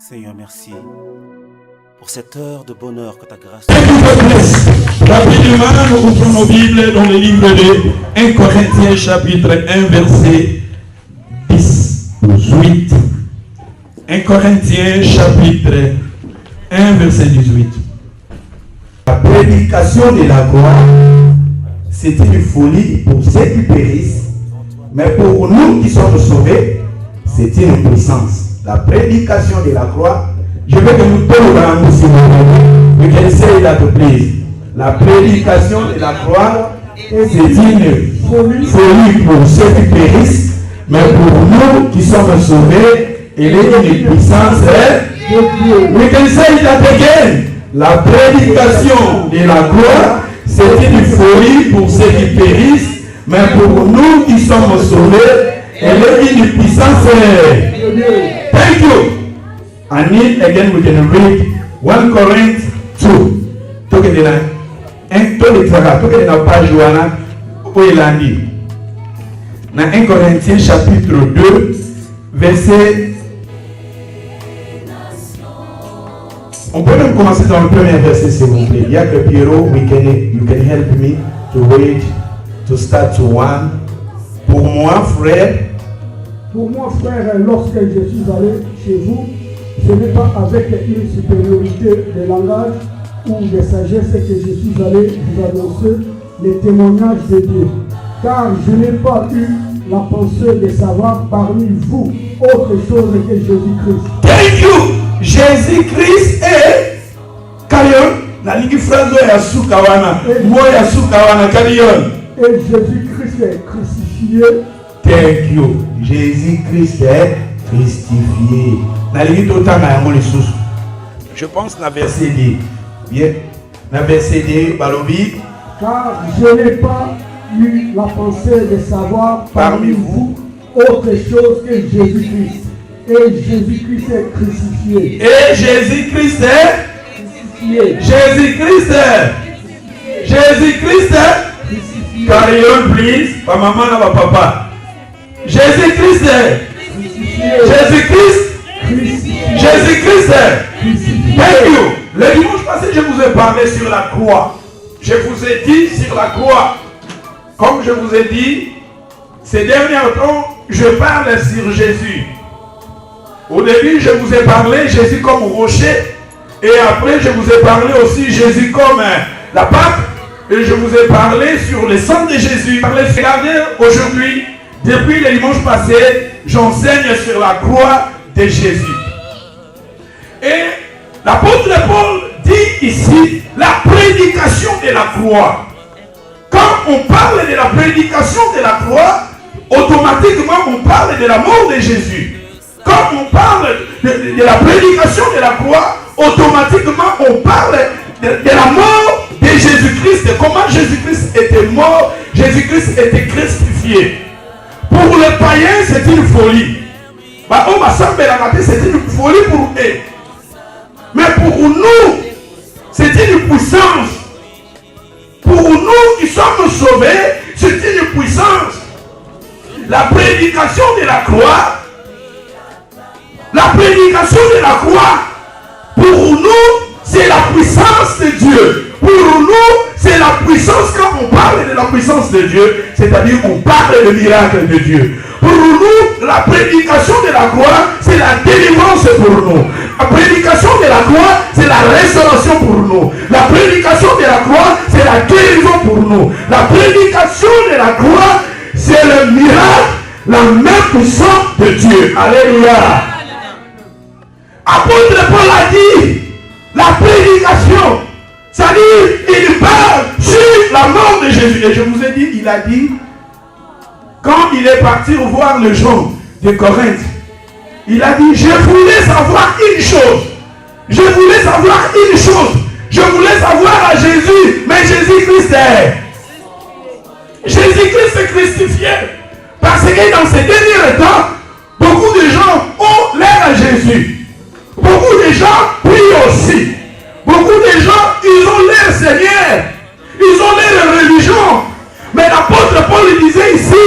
Seigneur, merci pour cette heure de bonheur que ta grâce. Rapidement, nous ouvrons nos Bibles dans le livre de 1 Corinthiens chapitre 1 verset 18. 1 Corinthiens chapitre 1 verset 18. La prédication de la gloire, c'est une folie pour ceux qui périssent, mais pour nous qui sommes sauvés, c'est une puissance. La prédication de la croix, je veux que nous tournions dans nous, si vous voulez, say that please. La prédication de la croix, c'est une folie pour ceux qui périssent, mais pour nous qui sommes sauvés, elle est une puissance de Dieu. We can say that again. La prédication de la croix, c'est une folie pour ceux qui périssent, mais pour nous qui sommes sauvés, elle est une puissance de Dieu. Thank you. And then again we can read 1 Corinthians 2. Toke de la toke de la page wana ko ilandi. Na 1 Corinthiens chapitre 2 verset. On peut même commencer dans le premier verset s'il vous plaît. Il y a que Pierrot, you can help me to read, to start to 1. Pour moi frère, lorsque je suis allé chez vous, ce n'est pas avec une supériorité de langage ou de sagesse que je suis allé vous annoncer les témoignages de Dieu. Car je n'ai pas eu la pensée de savoir parmi vous autre chose que Jésus-Christ. Thank you. Jésus-Christ est Kalion. Na ligi phrase ya sukawana. Mo ya sukawana Kalion. Et Jésus-Christ est crucifié. Thank you. Jésus-Christ est crucifié. Je pense que la verset dit. Bien. La verset dit, Balobi. Car je n'ai pas eu la pensée de savoir parmi vous autre chose que Jésus-Christ. Et Jésus-Christ est crucifié. Et Jésus-Christ est crucifié. Jésus-Christ est. Jésus-Christ est crucifié. Carry on, please. Pa maman na pa papa. Jésus-Christ est crucifié. Jésus-Christ. Jésus-Christ est. Thank you. Le dimanche passé, je vous ai parlé sur la croix. Je vous ai dit sur la croix. Comme je vous ai dit, ces derniers temps, je parle sur Jésus. Au début, je vous ai parlé Jésus comme rocher. Et après, je vous ai parlé aussi Jésus comme la Pâque. Et je vous ai parlé sur le sang de Jésus. Regardez aujourd'hui. Depuis le dimanche passé, j'enseigne sur la croix de Jésus. Et l'apôtre Paul dit ici la prédication de la croix. Quand on parle de la prédication de la croix, automatiquement on parle de la mort de Jésus. Quand on parle de la prédication de la croix, automatiquement on parle de la mort de Jésus-Christ. Comment Jésus-Christ était mort, Jésus-Christ était crucifié. Pour les païens, c'est une folie. C'est une folie pour eux. Mais pour nous, c'est une puissance. Pour nous qui sommes sauvés, c'est une puissance. La prédication de la croix, pour nous, c'est la puissance de Dieu. Pour nous, c'est la puissance. Quand on parle de la puissance de Dieu, c'est-à-dire qu'on parle de miracle de Dieu. Pour nous, la prédication de la croix, c'est la délivrance pour nous. La prédication de la croix, c'est la restauration pour nous. La prédication de la croix, c'est la guérison pour nous. La prédication de la croix, c'est le miracle, la main puissante de Dieu. Alléluia. Apôtre Paul a dit, la prédication, c'est-à-dire, il parle sur la mort de Jésus. Et je vous ai dit, il a dit, quand il est parti voir les gens de Corinthe, il a dit, je voulais savoir une chose. Je voulais savoir une chose. Je voulais savoir à Jésus, mais Jésus-Christ est. Jésus-Christ est crucifié. Parce que dans ces derniers temps, beaucoup de gens ont l'air à Jésus. Beaucoup de gens prient aussi. Beaucoup de gens, ils ont l'air Seigneur. Ils ont l'air religion. Mais l'apôtre Paul disait ici,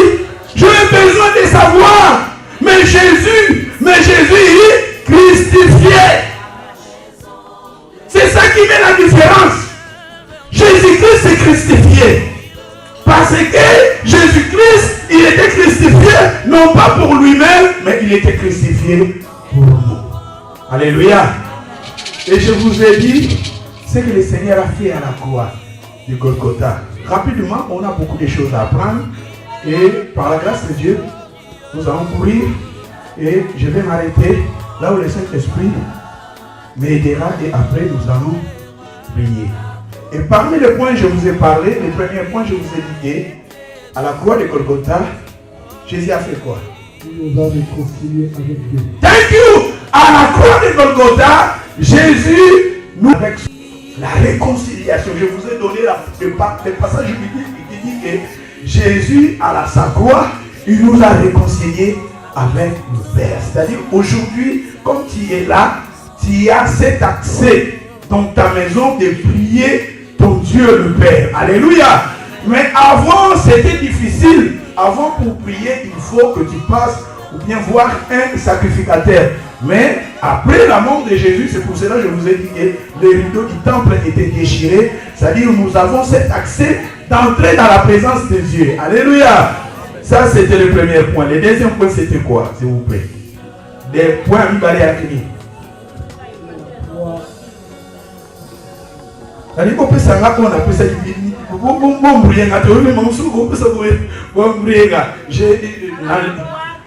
j'ai besoin de savoir. Mais Jésus est crucifié. été crucifié pour nous. Alléluia. Et je vous ai dit ce que le Seigneur a fait à la croix du Golgotha. Rapidement, on a beaucoup de choses à apprendre. Et par la grâce de Dieu, nous allons courir. Et je vais m'arrêter là où le Saint-Esprit m'aidera. Et après, nous allons prier. Et parmi les points que je vous ai parlé, le premier point, je vous ai dit à la croix de Golgotha, Jésus a fait quoi? Il nous a réconciliés avec Dieu. Thank you! À la croix de Golgotha, Jésus nous avec la réconciliation. Je vous ai donné le passage biblique qui dit que Jésus, à sa croix, il nous a réconciliés avec le Père. C'est-à-dire, aujourd'hui, comme tu es là, tu as cet accès dans ta maison de prier ton Dieu le Père. Alléluia! Mais avant, c'était difficile. Avant, pour prier, il faut que tu passes ou bien voir un sacrificateur. Mais après la mort de Jésus, c'est pour cela que je vous ai dit que les rideaux du temple étaient déchirés. C'est-à-dire que nous avons cet accès d'entrer dans la présence de Dieu. Alléluia! Ça, c'était le premier point. Le deuxième point, c'était quoi, s'il vous plaît? Des points à Mibale à Kini. C'est-à-dire qu'on peut s'en on appelle ça du béni.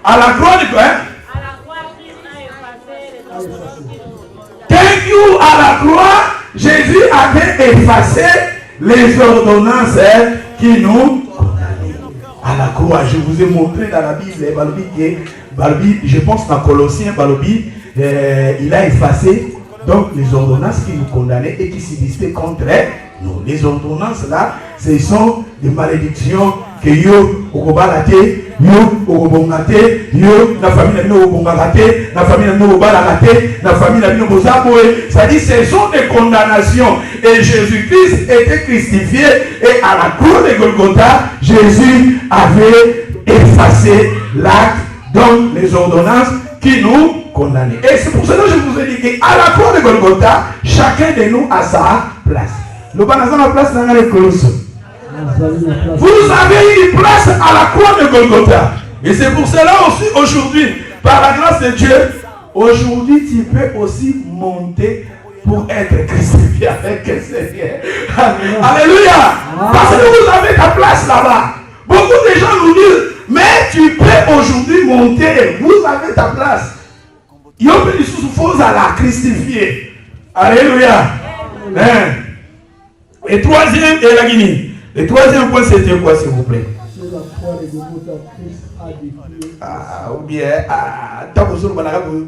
À la croix de quoi? Thank you. À la croix, Jésus avait effacé les ordonnances qui nous condamnaient. À la croix, je vous ai montré dans la Bible, je pense dans Colossiens, il a effacé donc les ordonnances qui nous condamnaient et qui subsistaient contre nous. Les ordonnances là, ce sont des malédictions que yo okobalate, yo okobongate, yo na famille na bino okobongate, na famille na bino okobalate, na famille na bino bozaboe. Ça dit ce sont des condamnations. Et Jésus-Christ était crucifié et à la croix de Golgotha, Jésus avait effacé l'acte, donc les ordonnances qui nous condamnaient. Et c'est pour cela que je vous ai dit qu'à la croix de Golgotha, chacun de nous a sa place. Le banazan a place dans les colosse. Vous avez une place à la croix de Golgotha. Et c'est pour cela aussi aujourd'hui, par la grâce de Dieu, aujourd'hui tu peux aussi monter pour être crucifié avec le Seigneur. Alléluia. Parce que vous avez ta place là-bas. Beaucoup de gens nous disent, mais tu peux aujourd'hui monter. Vous avez ta place. Il y a des choses à la crucifier. Alléluia. Et troisième, et la Guinée. Le troisième point, c'était quoi, s'il vous plaît? C'est la croix de Golgotha, Christ a défié. Ah, ou bien, tant que vous avez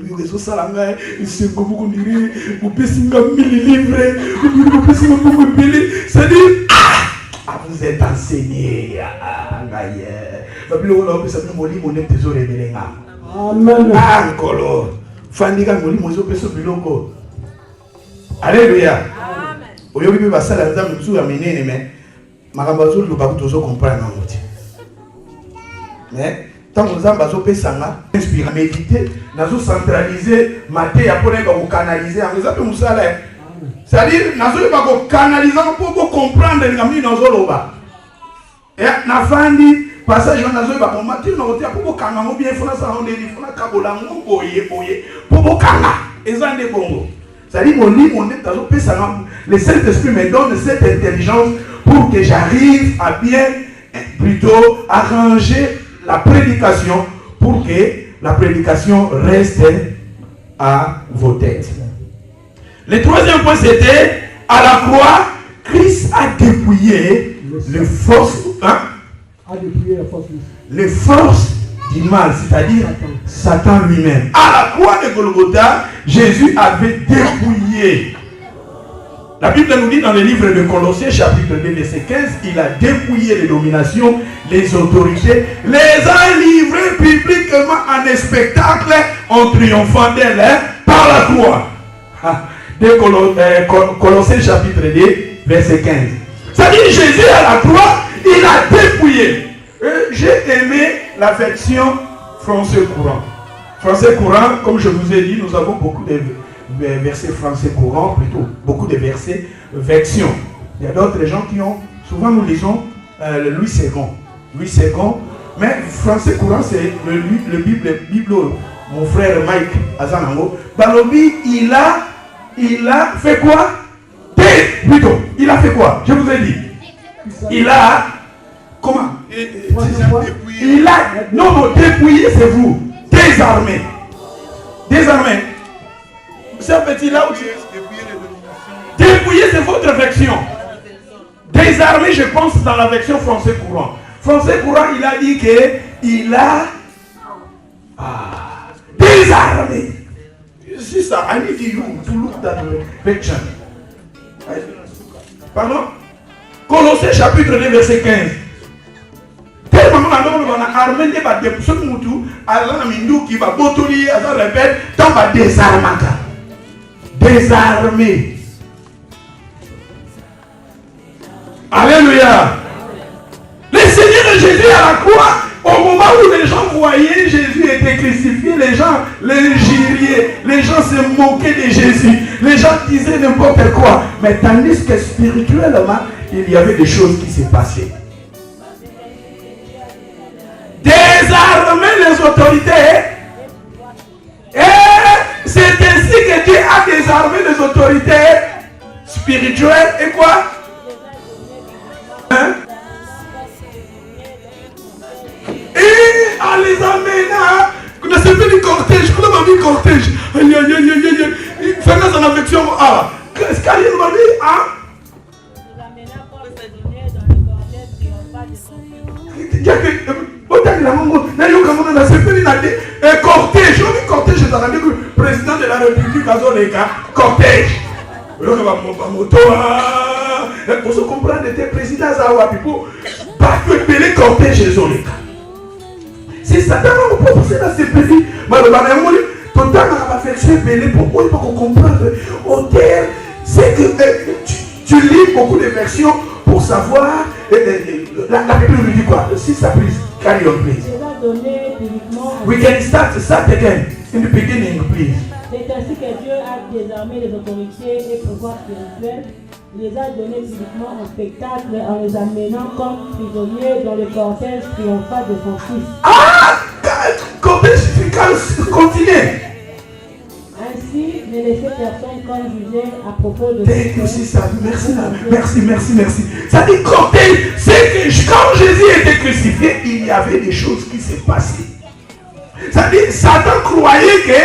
dit que ça, c'est comme vous direz, vous pouvez 1000 livres, vous pouvez beaucoup de billes. C'est-à-dire, vous êtes enseigné. Amen. Encore. Fandiga moli mozo peso biloko. Alléluia. Oyobi basala nzambe musu ya menene mais makambo azulu loba kutozo comprendre na moti. Mais tant que nzambe azopesanga inspire méditer nazo centraliser maté ya pona ba ko canaliser en nzambe musala. C'est-à-dire nazo ba ko canaliser pour comprendre ngami nazo loba. Et na fandi passage nazo ba ko maté na otia pour kanga mo bien fona sa onde ni fona kabola ngo boye pour kanga ezande bongo. C'est-à-dire mon livre le Saint-Esprit me donne cette intelligence pour que j'arrive à bien plutôt arranger la prédication pour que la prédication reste à vos têtes. Le troisième point c'était à la croix, Christ a dépouillé les forces, les forces du mal, c'est-à-dire Satan lui-même. À la croix de Golgotha, Jésus avait dépouillé. La Bible nous dit dans le livre de Colossiens, chapitre 2, verset 15, il a dépouillé les dominations, les autorités, les a livrées publiquement en un spectacle en triomphant d'elles par la croix. De Colossiens, chapitre 2, verset 15. C'est-à-dire Jésus à la croix, il a dépouillé. J'ai aimé la version français courant. Français courant, comme je vous ai dit, nous avons beaucoup de versets français courant, plutôt beaucoup de versets version. Il y a d'autres gens qui ont, souvent nous lisons le Louis II, mais français courant c'est le Bible mon frère Mike Azanango, Balobi, il a fait quoi? Plutôt, il a fait quoi? Je vous ai dit. Il a, comment? Il a, non, dépouillé, c'est vous. Désarmé. Désarmé. C'est un petit là où tu es. Dépouillé, c'est votre version. Désarmé, je pense, dans la version français courant. Français courant, il a dit qu'il a désarmé. C'est ça. I need you to look that version. Pardon? Colossiens chapitre 2, verset 15. Tellement on a armé des bâtiments. Ce moutou, Allah Mindou qui va botolier, Allah répète, tant va désarmer. Désarmé. Alléluia. Le Seigneur Jésus à la croix, au moment où les gens voyaient Jésus était crucifié, les gens l'injuriaient, les gens se moquaient de Jésus, les gens disaient n'importe quoi. Mais tandis que spirituellement, il y avait des choses qui se passaient. Désarmer les autorités. Et c'est ainsi que Dieu a désarmé les autorités spirituelles et quoi? Hein? Et en les amenant, ne se fait du cortège, on a vu cortège. Aïe, aïe, aïe, aïe, aïe. Fais en affection. Ah, qu'est-ce qu'il m'a dit? Ah? Cortège, on dit cortège dans le président de la République, cortège. Pour se comprendre, était président Zawapipo, pas que les cortèges les ont. C'est ça, on peut pousser dans ces pays. Tout à affection belé, pourquoi il faut comprendre au terme, c'est que tu lis beaucoup de versions pour savoir la Bible nous dit quoi? Si ça please, carry on please. We can start again in the beginning, please. C'est ainsi que Dieu a désarmé les autorités et pouvoirs spirituels, les a donnés publiquement en spectacle en les amenant comme prisonniers dans le cortège triomphal de son Fils. Ah! Cortège continue. Ainsi, ne laissez personne comme juger à propos de Merci. Ça dit cortège, c'est que quand Jésus était crucifié, il y avait des choses qui se passaient. Ça dit, Satan croyait que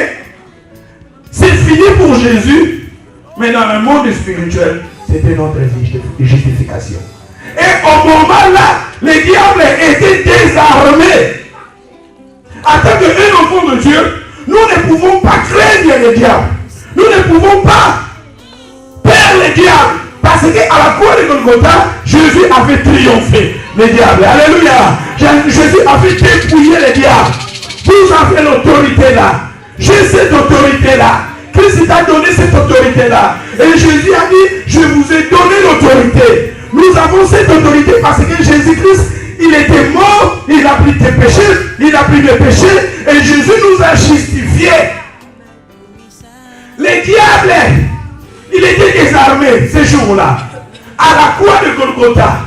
c'est fini pour Jésus, mais dans le monde spirituel, c'était notre justification. Et au moment là, le diable était désarmé. En tant qu'un enfant de Dieu, nous ne pouvons pas craindre le diable. Nous ne pouvons pas perdre le diable. Parce qu'à la croix de Golgotha, Jésus avait triomphé le diable. Alléluia. Jésus avait dépouillé le diable. Vous avez l'autorité là. J'ai cette autorité-là. Christ t'a donné cette autorité-là. Et Jésus a dit, je vous ai donné l'autorité. Nous avons cette autorité parce que Jésus-Christ, il était mort, il a pris tes péchés, il a pris les péchés, et Jésus nous a justifiés. Le diable, il était désarmé ce jour-là, à la croix de Golgotha.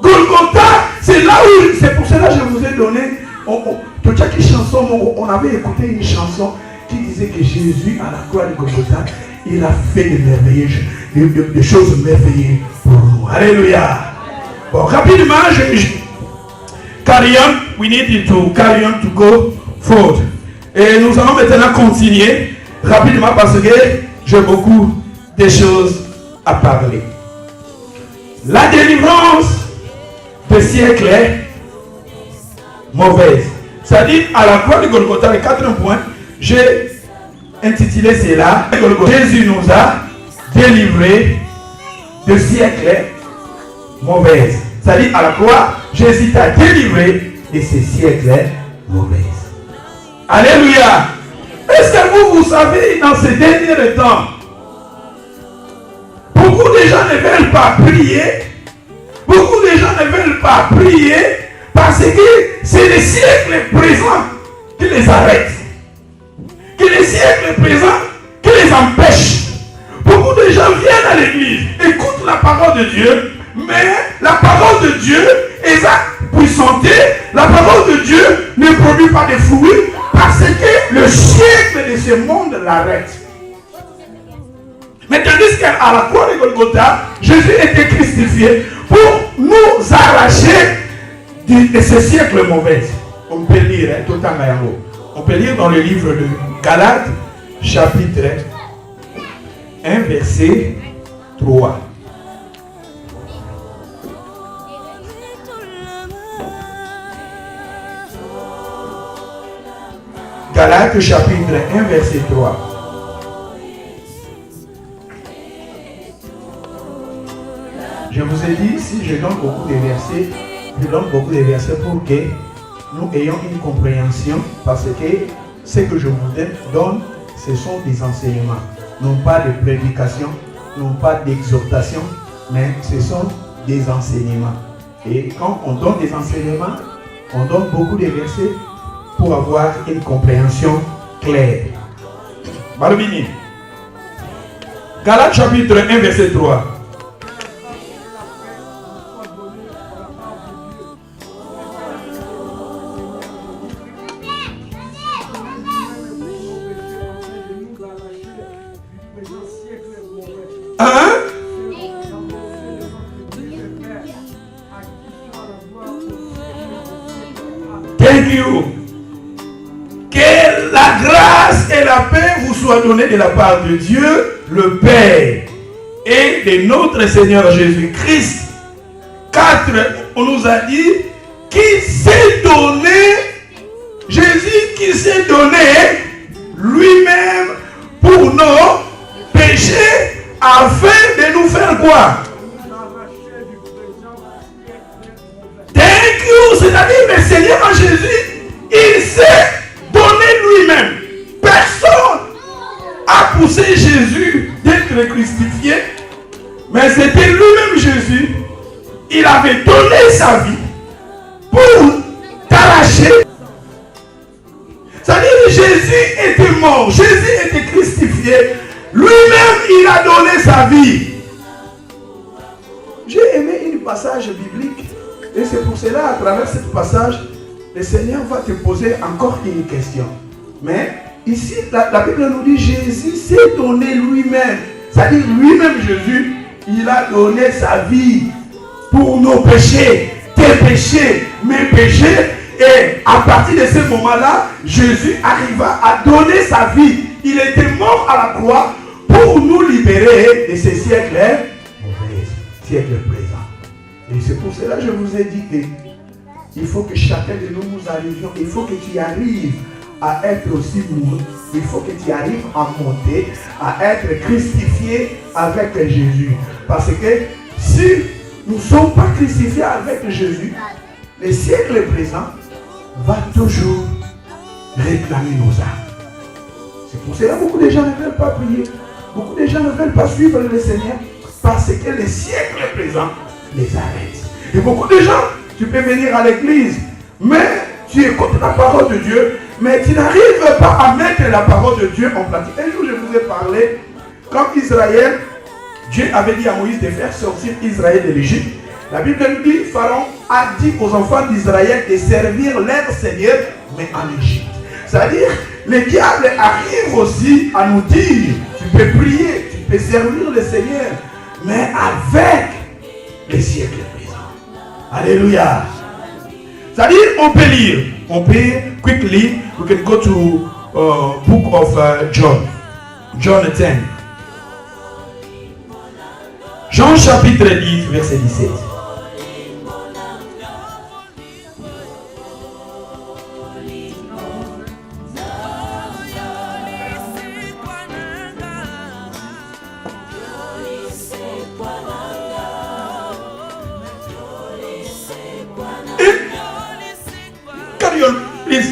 Golgotha, c'est là où, c'est pour cela que je vous ai donné, on avait écouté une chanson qui disait que Jésus, à la croix de Golgotha, il a fait des choses merveilleuses pour nous. Alléluia. Bon, rapidement, carry on. We need to carry on to go forward. Et nous allons maintenant continuer rapidement parce que j'ai beaucoup de choses à parler. La délivrance des siècles est mauvaise. C'est-à-dire, à la croix de Golgotha, les 4 points, j'ai intitulé cela. Jésus nous a délivrés de siècles mauvaises. C'est-à-dire, à la croix, Jésus t'a délivré de ces siècles mauvaises. Alléluia. Est-ce que vous savez, dans ces derniers temps, beaucoup de gens ne veulent pas prier. Beaucoup de gens ne veulent pas prier parce que c'est les siècles présents qui les arrêtent. Que les siècles présents qui les empêchent. Beaucoup de gens viennent à l'église, écoutent la parole de Dieu, mais la parole de Dieu est puissante. La parole de Dieu ne produit pas de fruits parce que le ce monde l'arrête. Mais tandis qu'à la croix de Golgotha, Jésus était crucifié pour nous arracher de ce siècle mauvais. On peut lire, tout le temps, on peut lire dans le livre de Galates, chapitre 1, verset 3. Galates, chapitre 1, verset 3. Je vous ai dit, si je donne beaucoup de versets, je donne beaucoup de versets pour que nous ayons une compréhension, parce que ce que je vous donne, ce sont des enseignements, non pas de prédication, non pas d'exhortation, mais ce sont des enseignements. Et quand on donne des enseignements, on donne beaucoup de versets pour avoir une compréhension claire. Balbini. Galates chapitre 1, verset 3. Thank you. Que la grâce et la paix vous soient données de la part de Dieu, le Père, et de notre Seigneur Jésus-Christ. 4, on nous a dit, qui s'est donné, Jésus qui s'est donné lui-même pour nos péchés, afin de nous faire quoi? Thank you, c'est-à-dire le Seigneur Jésus, il s'est donné lui-même. Personne a poussé Jésus d'être crucifié, mais c'était lui-même Jésus. Il avait donné sa vie pour t'arracher. C'est-à-dire que Jésus était mort, Jésus était crucifié, lui-même il a donné sa vie. J'ai aimé un passage biblique. Et c'est pour cela, à travers ce passage, le Seigneur va te poser encore une question. Mais ici, la Bible nous dit Jésus s'est donné lui-même. C'est-à-dire lui-même, Jésus, il a donné sa vie pour nos péchés, tes péchés, mes péchés. Et à partir de ce moment-là, Jésus arriva à donner sa vie. Il était mort à la croix pour nous libérer de ces siècles mauvais, siècles présents. Et c'est pour cela que je vous ai dit qu'il faut que chacun de nous arrivions, il faut que tu arrives à être aussi lourd, il faut que tu arrives à monter, à être crucifié avec Jésus. Parce que si nous ne sommes pas crucifiés avec Jésus, le siècle présent va toujours réclamer nos âmes. C'est pour cela que beaucoup de gens ne veulent pas prier, beaucoup de gens ne veulent pas suivre le Seigneur, parce que le siècle présent les arrête. Et beaucoup de gens, tu peux venir à l'église, mais tu écoutes la parole de Dieu, mais tu n'arrives pas à mettre la parole de Dieu en pratique. Un jour, je vous ai parlé, quand Israël, Dieu avait dit à Moïse de faire sortir Israël de l'Égypte. La Bible nous dit, Pharaon a dit aux enfants d'Israël de servir leur Seigneur, mais en Égypte. C'est-à-dire, le diable arrive aussi à nous dire, tu peux prier, tu peux servir le Seigneur, mais avec les siècles présents. Alléluia. C'est-à-dire, on peut lire. On peut quickly, we can go to book of John. John 10. Jean chapitre 10, verset 17. Please.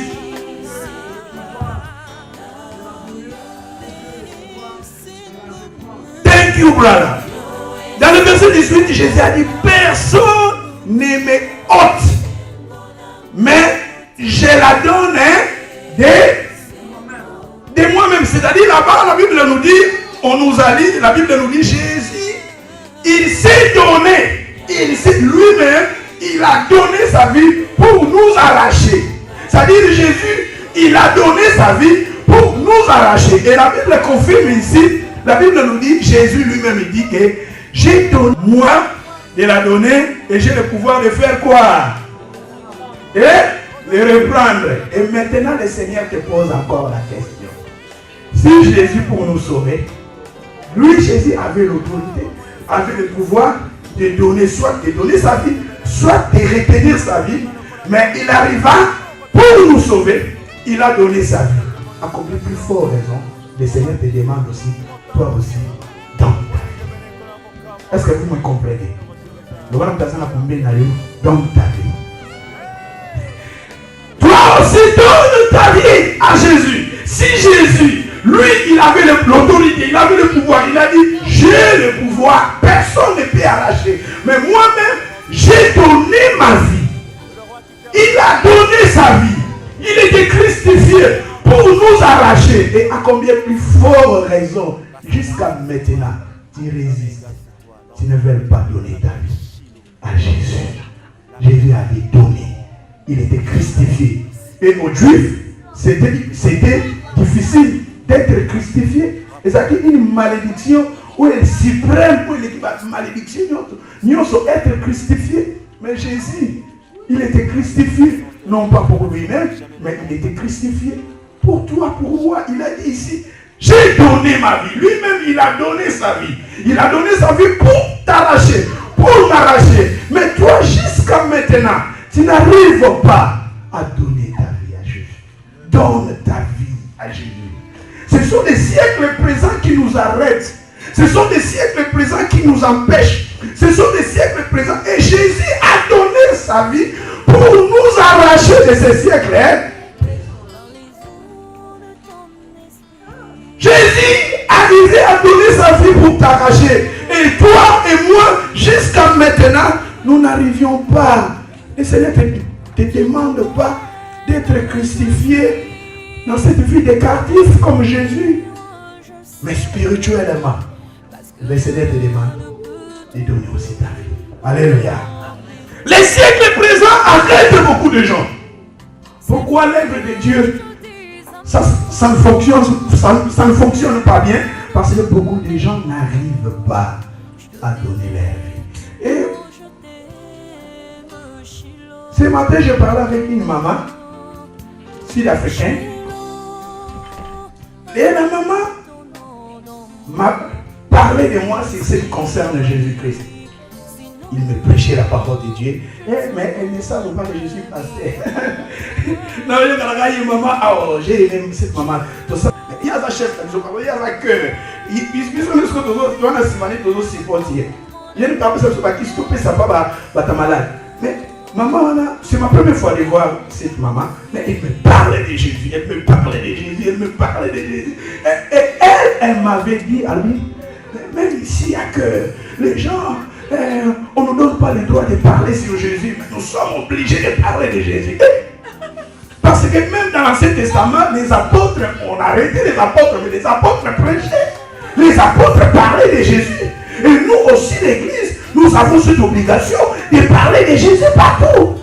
Thank you, brother. Dans le verset 18, Jésus a dit, personne ne me ôte, mais je la donne de moi-même. C'est-à-dire là-bas, la Bible nous dit, on nous a dit, la Bible nous dit, Jésus, il s'est donné, lui-même, il a donné sa vie pour nous arracher. C'est-à-dire Jésus, il a donné sa vie pour nous nous arracher. Et la Bible confirme ici, la Bible nous dit, Jésus lui-même il dit que j'ai donné, moi, il a donné, et j'ai le pouvoir de faire quoi? Et les reprendre. Et maintenant le Seigneur te pose encore la question. Si Jésus pour nous sauver, lui Jésus avait l'autorité, avait le pouvoir de donner, soit de donner sa vie, soit de retenir sa vie, mais il arriva pour nous sauver, il a donné sa vie. Accompli plus fort raison, le Seigneur te demande aussi, toi aussi, dans ta vie. Est-ce que vous me comprenez? Dans ta vie. Toi aussi donne ta vie à Jésus. Si Jésus, lui, il avait l'autorité, il avait le pouvoir, il a dit, j'ai le pouvoir, personne ne peut arracher. Mais moi-même, j'ai donné ma vie. Il a donné sa vie. Il était crucifié pour nous arracher. Et à combien plus fort raison, jusqu'à maintenant, tu résistes. Tu ne veux pas donner ta vie à Jésus. Jésus avait donné. Il était crucifié. Et aux Juifs, c'était difficile d'être crucifié. Et ça dit une malédiction où elle suprême pour l'équipe malédiction, nous sommes être crucifiés. Mais Jésus, il était crucifié, non pas pour lui-même, mais il était crucifié pour toi, pour moi. Il a dit ici, j'ai donné ma vie. Lui-même, il a donné sa vie. Il a donné sa vie pour t'arracher, pour m'arracher. Mais toi, jusqu'à maintenant, tu n'arrives pas à donner ta vie à Jésus. Donne ta vie à Jésus. Ce sont des siècles présents qui nous arrêtent. Ce sont des siècles présents qui nous empêchent. Ce sont des siècles présents. Et Jésus a donné sa vie pour nous arracher de ces siècles. Jésus arrivait à donner sa vie pour t'arracher. Et toi et moi, jusqu'à maintenant, nous n'arrivions pas. Le Seigneur ne te demande pas d'être crucifié dans cette vie de captif comme Jésus. Mais spirituellement, le Seigneur te demande de donner aussi ta vie. Alléluia. Les siècles présents arrêtent beaucoup de gens. Pourquoi l'œuvre de Dieu ça ne fonctionne pas bien? Parce que beaucoup de gens n'arrivent pas à donner leur vie. Et ce matin, je parlais avec une maman sud-africaine. Et la maman m'a parlé de moi sur ce qui concerne Jésus-Christ. Il me prêchait la parole de Dieu. Mais elle ne savait pas que je suis pasteur. Non, je dis, maman, j'ai aimé cette maman. Il y a un chef, il y a un cœur. Il y a un malade. Mais maman, c'est ma première fois de voir cette maman. Mais elle me parlait de Jésus. Elle me parlait de Jésus. Elle me parlait de Jésus. Et elle m'avait dit à lui, même ici à cœur, les gens, on ne nous donne pas le droit de parler sur Jésus, mais nous sommes obligés de parler de Jésus. Parce que même dans l'Ancien Testament, les apôtres, on a arrêté les apôtres, mais les apôtres prêchaient. Les apôtres parlaient de Jésus. Et nous aussi, l'Église, nous avons cette obligation de parler de Jésus partout.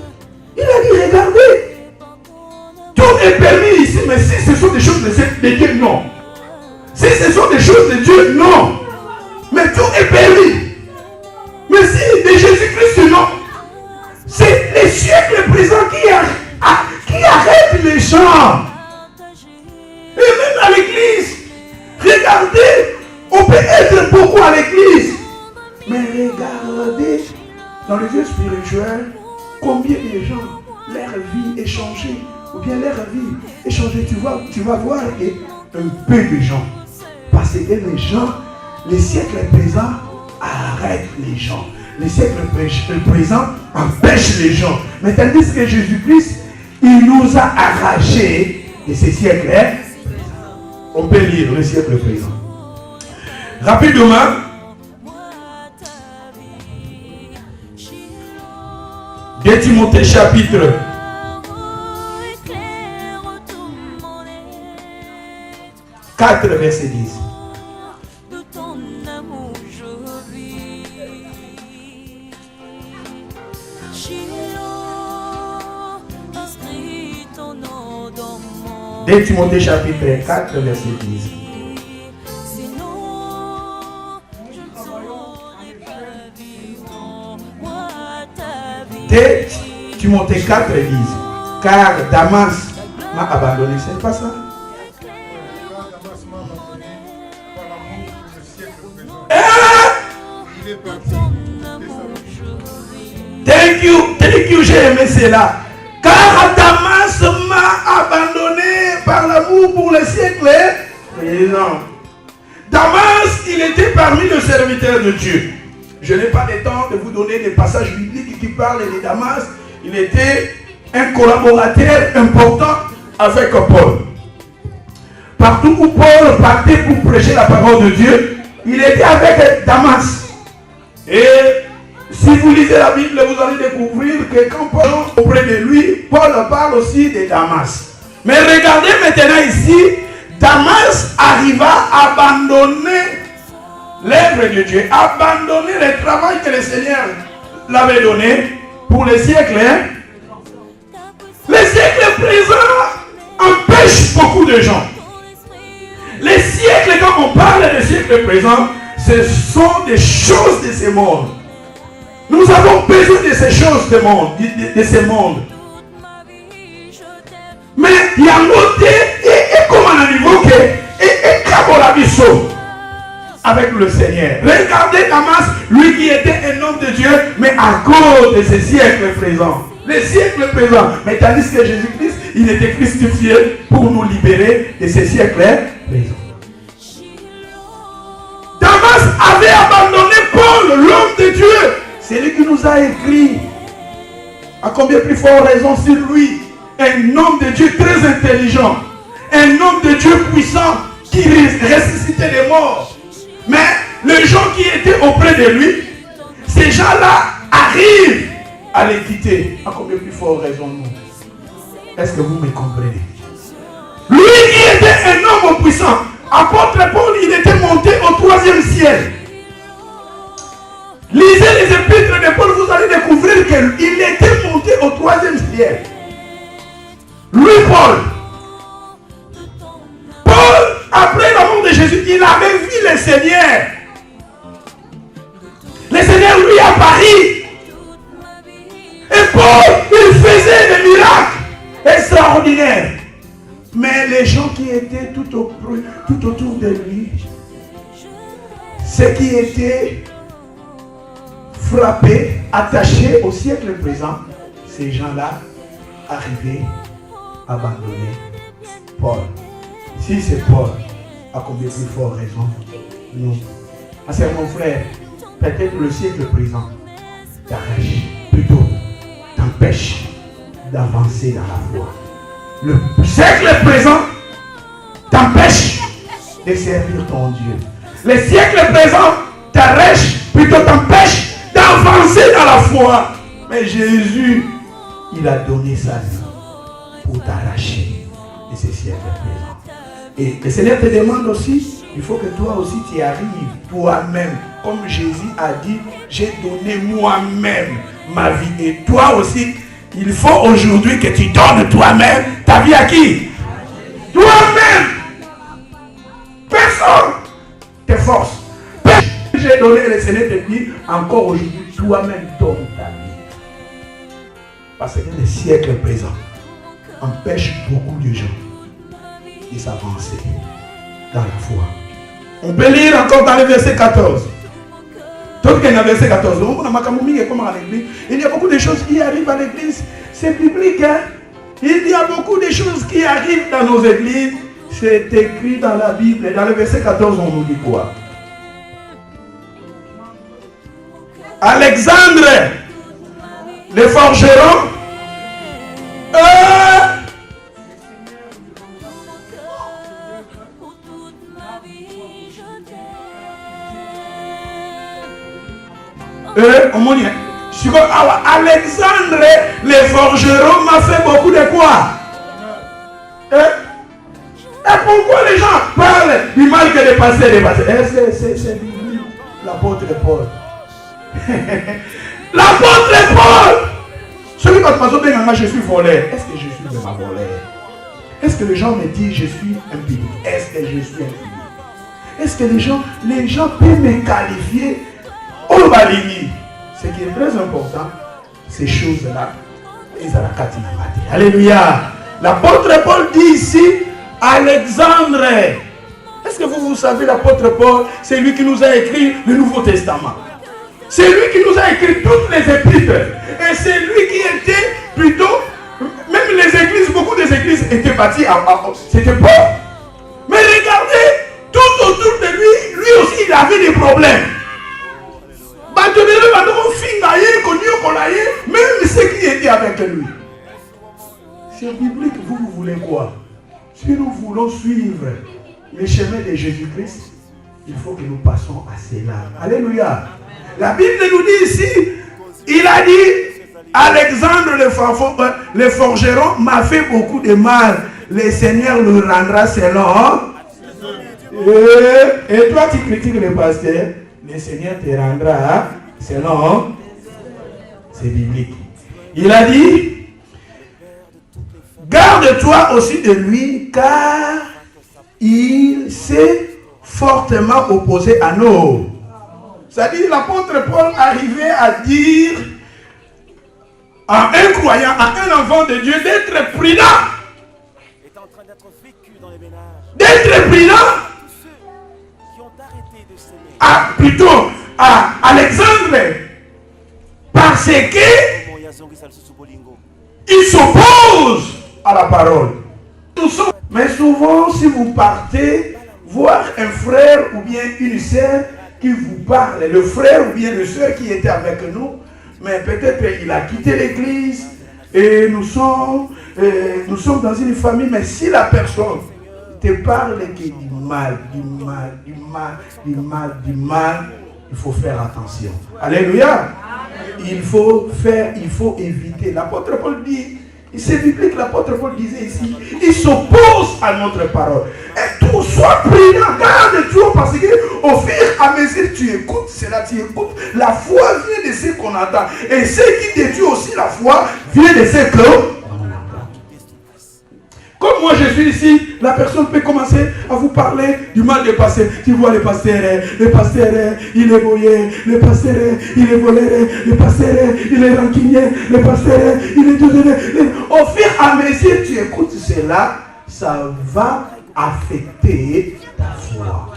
Il a dit, regardez, tout est permis ici, mais si ce sont des choses de Dieu, non. Si ce sont des choses de Dieu, non. Mais tout est permis. Mais si de Jésus-Christ, non. C'est les siècles présents qui arrêtent les gens. Et même à l'église. Regardez, on peut être beaucoup à l'église. Mais regardez, dans le jeu spirituel, combien de gens, leur vie est changée. Ou bien leur vie est changée. Tu vas voir un peu de gens. Parce que les gens, les siècles présents, arrête les gens. Les siècles présents empêchent les gens. Mais tandis que Jésus-Christ, il nous a arrachés de ces siècles présents. On peut lire le siècle présent. Rapidement. 2 Timothée chapitre 4 verset 10. 2 Timothée chapitre 4, verset 10. 2 Timothée 4, 10. Car Damas m'a abandonné. C'est pas ça? Thank you, j'ai aimé cela. Car Damas m'a abandonné par l'amour pour les siècles présents. Damas, il était parmi les serviteurs de Dieu. Je n'ai pas le temps de vous donner des passages bibliques qui parlent de Damas. Il était un collaborateur important avec Paul. Partout où Paul partait pour prêcher la parole de Dieu, il était avec Damas. Et si vous lisez la Bible, vous allez découvrir que quand Paul est auprès de lui, Paul parle aussi de Damas. Mais regardez maintenant ici, Damas arriva à abandonner l'œuvre de Dieu, abandonner le travail que le Seigneur l'avait donné pour les siècles. Les siècles présents empêchent beaucoup de gens. Les siècles, quand on parle des siècles présents, ce sont des choses de ce monde. Nous avons besoin de ces choses de ce monde. Mais il y a l'autre, et comme on a niveau que, et comme on a vu ça avec le Seigneur. Regardez Damas, lui qui était un homme de Dieu, mais à cause de ces siècles présents. Les siècles présents. Mais tandis que Jésus-Christ, il était crucifié pour nous libérer de ces siècles présents. Damas avait abandonné Paul, l'homme de Dieu. C'est lui qui nous a écrit. À combien plus forte raison sur lui, un homme de Dieu très intelligent, un homme de Dieu puissant qui ressuscitait les morts. Mais les gens qui étaient auprès de lui, ces gens-là arrivent à les quitter. À combien plus forte raison nous? Est-ce que vous me comprenez? Lui qui était un homme puissant, apôtre Paul, il était monté au 3e ciel. Lisez les épîtres de Paul, vous allez découvrir qu'il était monté au 3e ciel. Lui, Paul, après la mort de Jésus, il avait vu le Seigneur. Le Seigneur lui apparut. Et Paul, il faisait des miracles extraordinaires. Mais les gens qui étaient tout autour de lui, ceux qui étaient frappés, attachés au siècle présent, ces gens-là arrivaient à abandonner Paul. Si c'est Paul, à combien plus fort raison nous? Ah, c'est mon frère, peut-être le siècle présent t'arrache, plutôt t'empêche d'avancer dans la foi. Le siècle présent t'empêche de servir ton Dieu. Le siècle présent t'arrache, plutôt t'empêche d'avancer dans la foi. Mais Jésus, il a donné sa vie pour t'arracher de ce siècle présent. Et le Seigneur te demande aussi, il faut que toi aussi tu y arrives, toi-même. Comme Jésus a dit, j'ai donné moi-même ma vie. Et toi aussi, il faut aujourd'hui que tu donnes toi-même ta vie à qui? Toi-même. Personne te force. J'ai donné, le Seigneur te dit, encore aujourd'hui, toi-même donne ta vie. Parce que le siècle présent empêche beaucoup de gens de s'avancer dans la foi. On peut lire encore dans le verset 14. Tout qu'il y a verset 14. Il y a beaucoup de choses qui arrivent à l'église. C'est biblique. Hein? Il y a beaucoup de choses qui arrivent dans nos églises. C'est écrit dans la Bible. Et dans le verset 14, on nous dit quoi? Alexandre, le forgeron, Alexandre, le forgeron m'a fait beaucoup de quoi? Et pourquoi les gens parlent du mal que de passer? C'est biblique, l'apôtre Paul. L'apôtre Paul, celui qui a passé bien, je suis volé. Est-ce que Jésus m'a volé? Est-ce que les gens me disent je suis impie? Est-ce que je suis impie? Est-ce que les gens peuvent me qualifier au balini? Ce qui est très important, ces choses-là, ils ont la catégorie. Alléluia. L'apôtre Paul dit ici, Alexandre. Est-ce que vous savez, l'apôtre Paul, c'est lui qui nous a écrit le Nouveau Testament. C'est lui qui nous a écrit toutes les épîtres. Et c'est lui qui était plutôt, même les églises, beaucoup des églises étaient bâties c'était pauvre. Mais regardez, tout autour de lui aussi, il avait des problèmes. Même ceux qui étaient avec lui. C'est biblique, vous voulez quoi? Si nous voulons suivre le chemin de Jésus-Christ, il faut que nous passions à cela. Alléluia. La Bible nous dit ici, il a dit, Alexandre le forgeron m'a fait beaucoup de mal. Le Seigneur le rendra selon. Et toi, tu critiques le pasteur, le Seigneur te rendra selon. C'est biblique. Il a dit, garde-toi aussi de lui, car il s'est fortement opposé à nous. C'est-à-dire, l'apôtre Paul arrivait à dire à un croyant, à un enfant de Dieu, d'être prudent. D'être prudent. Plutôt à Alexandre. Parce que il s'oppose à la parole. Mais souvent, si vous partez voir un frère ou bien une sœur qui vous parle, le frère ou bien le sœur qui était avec nous, mais peut-être il a quitté l'église et nous sommes dans une famille, mais si la personne te parle que du mal, il faut faire attention. Alléluia. Il faut éviter. L'apôtre Paul dit, c'est biblique, l'apôtre Paul disait ici, il s'oppose à notre parole. Et tout, sois prudent, garde-toi, parce que au fur et à mesure tu écoutes cela, la foi vient de ce qu'on entend. Et ce qui détruit aussi la foi vient de ce qu'on entend. Comme moi je suis ici, la personne peut commencer à vous parler du mal du pasteur. Tu vois le pasteur, il est voyé, le pasteur, il est volé, le pasteur, il est rancunier, le pasteur, il est désolé. Au fur et à mesure tu écoutes cela, ça va affecter ta foi.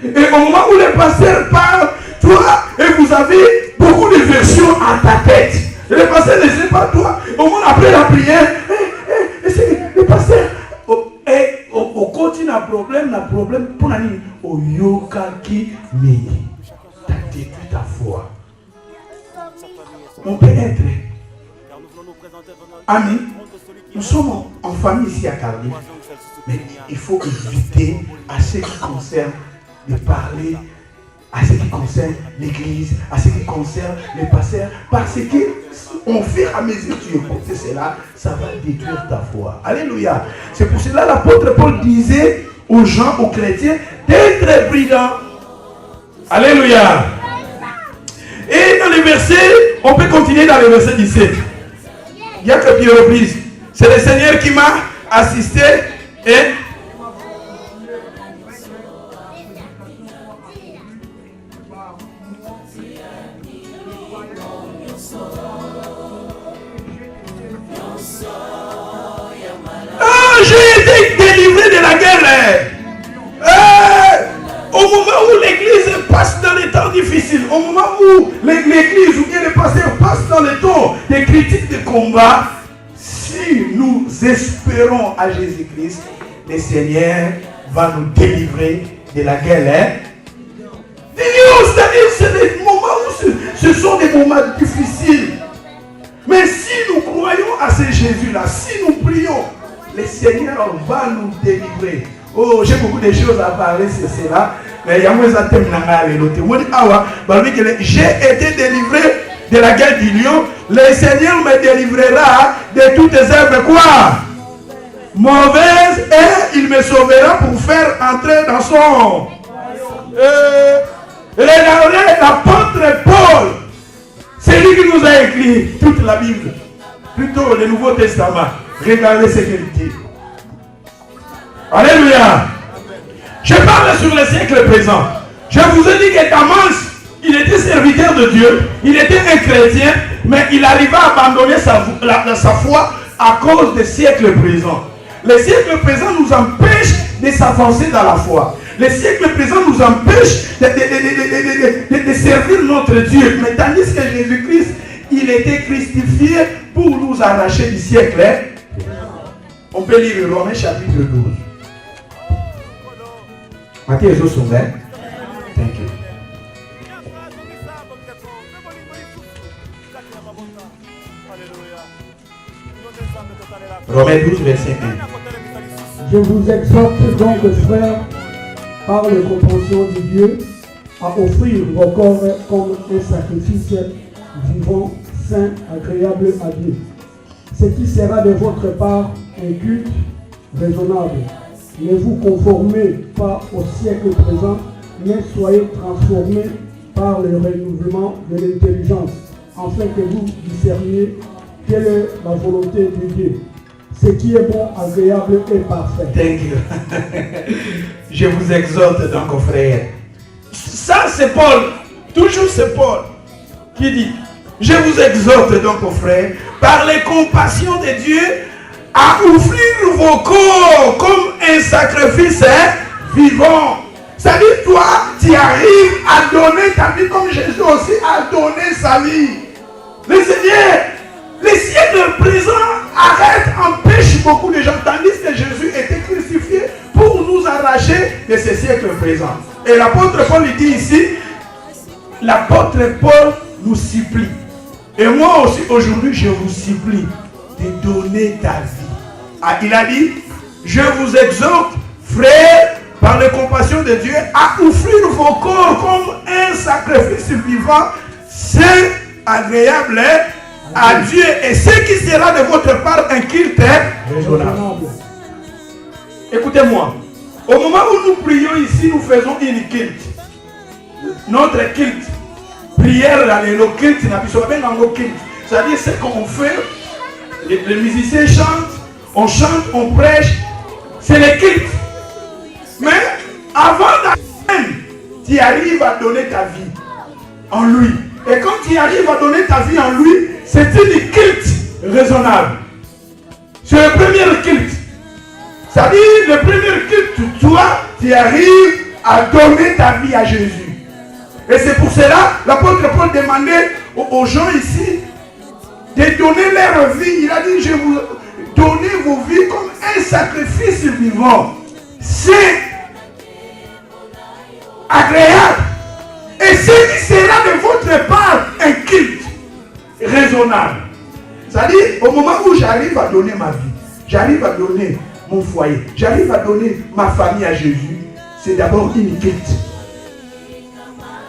Et au moment où le pasteur parle, toi, et vous avez beaucoup de versions à ta tête. Et le pasteur ne sait pas toi. Au moment après la prière, le pasteur, au continue un problème pour nani au yoka qui mini. T'as détruit ta foi. On peut être amis. Nous sommes en famille ici à Cardiff, mais il faut éviter à ce qui concerne de parler, à ce qui concerne l'église, à ce qui concerne les pasteurs, parce que au fur et à mesure que tu écoutes cela, ça va détruire ta foi. Alléluia. C'est pour cela que l'apôtre Paul disait aux gens, aux chrétiens, d'être prudents. Alléluia. Et dans les versets, on peut continuer dans le verset 17. Il y a quelques reprises. C'est le Seigneur qui m'a assisté et j'ai été délivré de la guerre. Au moment où l'église passe dans les temps difficiles, au moment où l'église ou bien les pasteurs passent dans les temps de critiques, de combat, si nous espérons à Jésus-Christ, le Seigneur va nous délivrer de la guerre. C'est-à-dire, c'est des moments où ce sont des moments difficiles. Mais si nous croyons à ce Jésus-là, si nous prions, le Seigneur va nous délivrer. Oh, j'ai beaucoup de choses à parler sur cela. Mais il y a moins à terminer. J'ai été délivré de la guerre du lion. Le Seigneur me délivrera de toutes les œuvres quoi? Mauvaises, et il me sauvera pour faire entrer dans son. Regardez l'apôtre Paul. C'est lui qui nous a écrit toute la Bible. Plutôt le Nouveau Testament. Regardez ce qu'il dit. Alléluia. Je parle sur le siècle présent. Je vous ai dit que Damas, il était serviteur de Dieu, il était un chrétien, mais il arriva à abandonner sa foi à cause des siècles présents. Les siècles présents nous empêchent de s'avancer dans la foi. Les siècles présents nous empêchent de servir notre Dieu. Mais tandis que Jésus-Christ, il était crucifié pour nous arracher du siècle. On peut lire Romains chapitre 12. Matthieu est au sommet. Thank you. Romains 12, verset 1. Je vous exhorte donc, frères, par les compassions de Dieu, à offrir vos corps comme un sacrifice vivant, saint, agréable à Dieu. Ce qui sera de votre part un culte raisonnable. Ne vous conformez pas au siècle présent, mais soyez transformés par le renouvellement de l'intelligence, afin que vous discerniez quelle est la volonté de Dieu, ce qui est bon, agréable et parfait. Thank you. Je vous exhorte donc, frères. Ça, c'est Paul. Toujours c'est Paul qui dit, je vous exhorte donc, frères, par les compassions de Dieu, à offrir vos corps comme un sacrifice vivant. C'est-à-dire, toi, tu arrives à donner ta vie comme Jésus aussi a donné sa vie. Le Seigneur, les siècles présents arrêtent, empêchent beaucoup de gens, tandis que Jésus était crucifié pour nous arracher de ces siècles présents. Et l'apôtre Paul dit ici, l'apôtre Paul nous supplie. Et moi aussi, aujourd'hui, je vous supplie de donner ta vie. Ah, il a dit, je vous exhorte, frères, par les compassions de Dieu, à offrir vos corps comme un sacrifice vivant, saint, agréable à Dieu, et ce qui sera de votre part un culte raisonnable. Écoutez-moi, au moment où nous prions ici, nous faisons une culte. Notre culte, prière dans le culte, c'est-à-dire ce qu'on fait, les musiciens chantent, on chante, on prêche, c'est le culte. Mais avant d'aller, tu arrives à donner ta vie en lui. Et quand tu arrives à donner ta vie en lui, c'est une culte raisonnable. C'est le premier culte. C'est-à-dire, le premier culte, toi, tu arrives à donner ta vie à Jésus. Et c'est pour cela, l'apôtre Paul demandait aux gens ici de donner leur vie. Il a dit, je vous donne vos vies comme un sacrifice vivant, saint, agréable. Et ce qui sera de votre part un culte raisonnable. C'est-à-dire, au moment où j'arrive à donner ma vie, j'arrive à donner mon foyer, j'arrive à donner ma famille à Jésus, c'est d'abord une culte.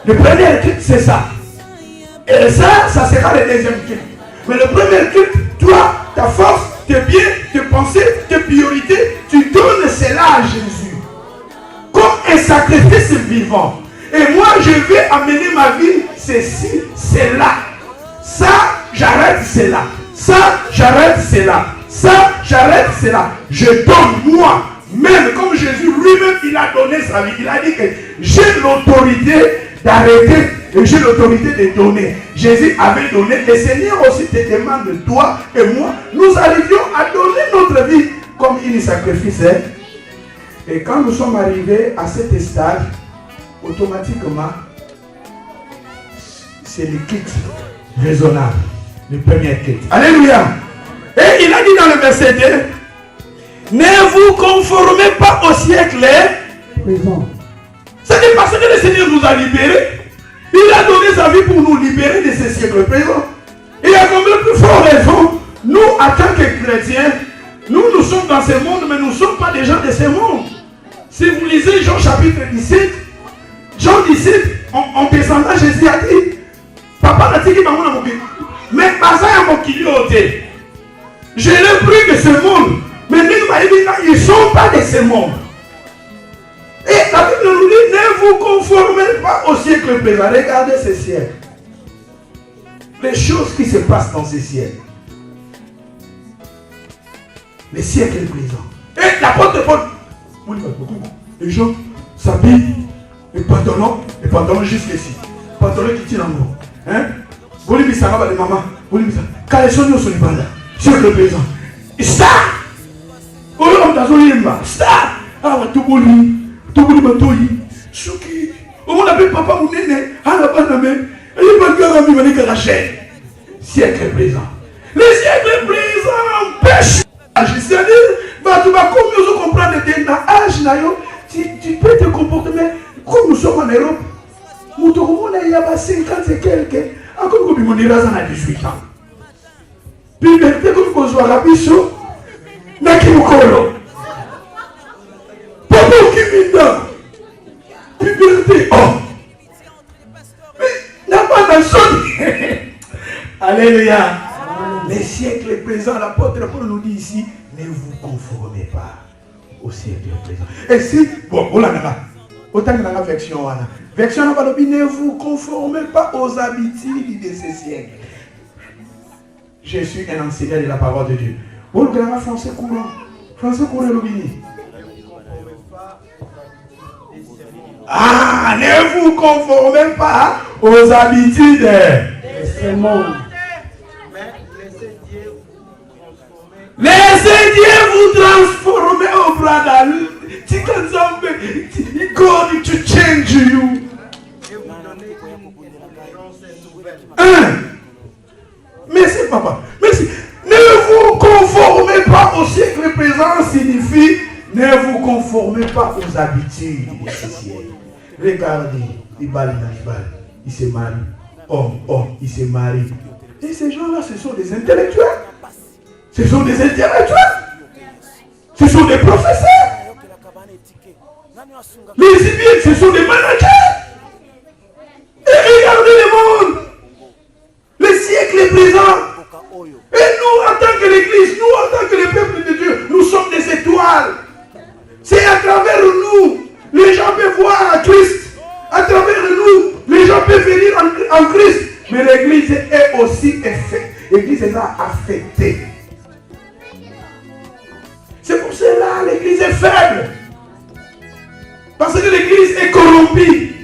Le premier culte, c'est ça. Et ça sera le deuxième culte. Mais le premier culte, toi, ta force, tes biens, tes pensées, tes priorités, tu donnes cela à Jésus. Comme un sacrifice vivant. Et moi, je vais amener ma vie, ceci, cela. Ça, j'arrête cela. Ça, j'arrête cela. Ça, j'arrête cela. Je donne moi. Même comme Jésus lui-même, il a donné sa vie. Il a dit que j'ai l'autorité d'arrêter et j'ai l'autorité de donner. Jésus avait donné. Le Seigneur aussi te demande, toi et moi, nous arrivions à donner notre vie comme un sacrifice. Et quand nous sommes arrivés à cet stade, automatiquement, c'est le culte raisonnable, le premier culte. Alléluia. Et il a dit dans le verset 2, ne vous conformez pas au siècle présent. C'est parce que le Seigneur nous a libérés. Il a donné sa vie pour nous libérer de ce siècle présent. Il y a comme le plus fort raison, nous, en tant que chrétiens, nous sommes dans ce monde, mais nous ne sommes pas des gens de ce monde. Si vous lisez Jean chapitre 17, Jean 17, en descendant, Jésus a dit, Papa n'a dit qu'il m'a dit, mais je l'ai pris de ce monde, mais ils ne sont pas de ce monde. Et la Bible nous dit, ne vous conformez pas au siècle présent. Regardez ce siècle. Les choses qui se passent dans ce siècle. Les siècles présents. Et l'apôtre Paul, Les gens s'habillent, les pantalons jusqu'ici. Pantalon qui tient en haut. Hein? Vous voulez ça va les mamans. Vous voulez ça. Quand les gens sont là, c'est le présent. Stop! Oh, on t'a dit, stop! Ah, tout le monde, Souki. Au monde appelle papa ou néné. Ah, la bonne main. Il va dire à lui, il va dire Rachel. Siècle présent. Les siècles présents empêchent. C'est-à-dire, tu vas comme nous comprendre tu peux te comporter, mais comme nous sommes en Europe, nous avons 50 et quelques, encore comme nous sommes à 18 ans. Puis, dès que nous sommes à Bisso, nous sommes papa qui vient là. Puberté, oh. Mais n'a pas d'ensemble. Alléluia. Les siècles présents, l'apôtre Paul nous dit ici, ne vous conformez pas au siècle présent. Et si, bon, autant que dans la version, ne vous conformez pas aux habitudes de ces siècles. Je suis un enseignant de la parole de Dieu. Vous le regardez français courant. Français courant, l'obéni. Ah, ne vous conformez pas aux habitudes de ce monde. Laissez Dieu vous transformer au bras d'Allah. God to change you. Merci papa. Merci. Ne vous conformez pas au siècle présent signifie ne vous conformez pas aux habitudes de ce siècle. Regardez, il se marie. Homme, il se marie. Et ces gens-là, ce sont des intellectuels. Ce sont des intellectuels. Ce sont des professeurs. Les civils, ce sont des managers. Et regardez le monde. Le siècle est présent. Et nous, en tant que l'Église, nous, en tant que le peuple de Dieu, nous sommes des étoiles. C'est à travers nous, les gens peuvent voir Christ. À travers nous, les gens peuvent venir en Christ. Mais l'Église est aussi l'Église est affectée. C'est pour cela que l'Église est faible. Parce que l'Église est corrompue.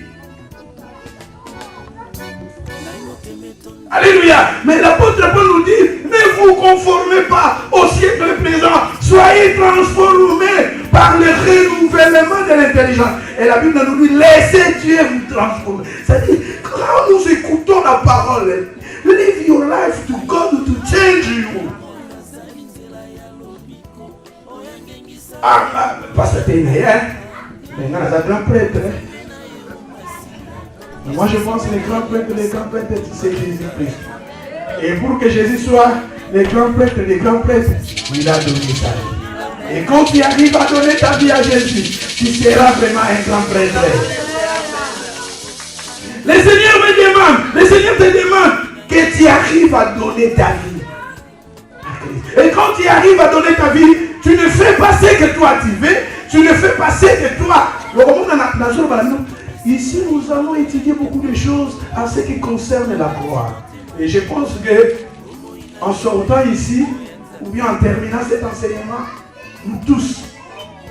Alléluia. Mais l'apôtre Paul nous dit, ne vous conformez pas au siècle présent. Soyez transformés par le renouvellement de l'intelligence. Et la Bible nous dit, laissez Dieu vous transformer. C'est-à-dire, quand nous écoutons la parole, live your life to God to change you. Parce que tu es né, maintenant, c'est un grand prêtre. Moi, je pense que les grands prêtres, c'est Jésus-Christ. Et pour que Jésus soit le grand prêtre, il a donné sa vie. Et quand tu arrives à donner ta vie à Jésus, tu seras vraiment un grand prêtre. Le Seigneur te demande que tu arrives à donner ta vie à Christ. Et quand tu arrives à donner ta vie, tu ne fais pas ce que toi tu veux, tu ne fais pas ce que toi. Ici, nous allons étudier beaucoup de choses en ce qui concerne la croix. Et je pense que en sortant ici, ou bien en terminant cet enseignement, nous tous,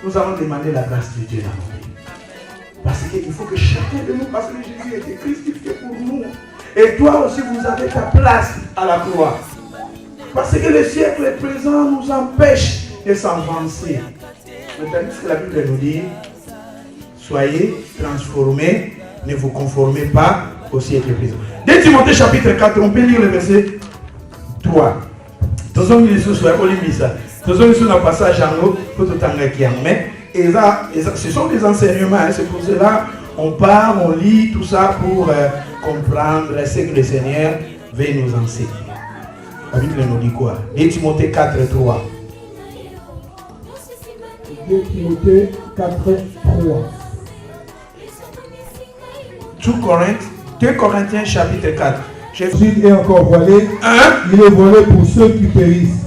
nous allons demander la grâce de Dieu dans nos vies. Parce qu'il faut que chacun de nous, parce que Jésus était crucifié pour nous. Et toi aussi, vous avez ta place à la croix. Parce que le siècle présent nous empêche de s'avancer. Mais tandis que la Bible nous dit, soyez transformés, ne vous conformez pas au siècle présent. Dès Timothée chapitre 4, on peut lire le verset 3. Tous les gens sont Olympisa. Tous les gens sont dans le passage en haut, pour tout en mais ce sont des enseignements, hein, c'est pour cela on part, on lit tout ça pour comprendre ce que le Seigneur veut nous enseigner. La Bible nous dit quoi? Dès Timothée 4, 3. 2 Timothée 4, 3. 2 Corinthiens chapitre 4. Jésus est encore voilé. Il est voilé pour ceux qui périssent.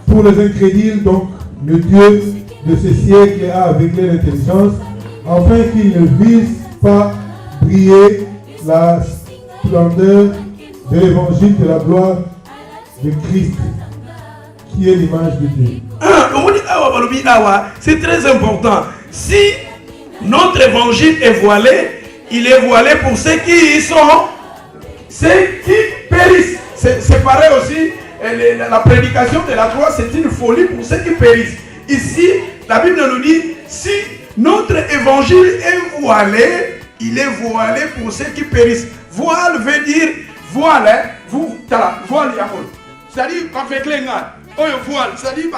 Pour les incrédules, donc, le Dieu de ce siècle a aveuglé l'intelligence, afin qu'ils ne visent pas briller la splendeur de l'évangile de la gloire de Christ, qui est l'image de Dieu. C'est très important. si notre évangile est voilé, il est voilé pour ceux qui y sont, ceux qui périssent. C'est pareil aussi, la prédication de la croix, c'est une folie pour ceux qui périssent. Ici, la Bible nous dit, si notre évangile est voilé, il est voilé pour ceux qui périssent. Voile veut dire, voile, hein, voile, c'est-à-dire, avec les gars, voile, c'est-à-dire,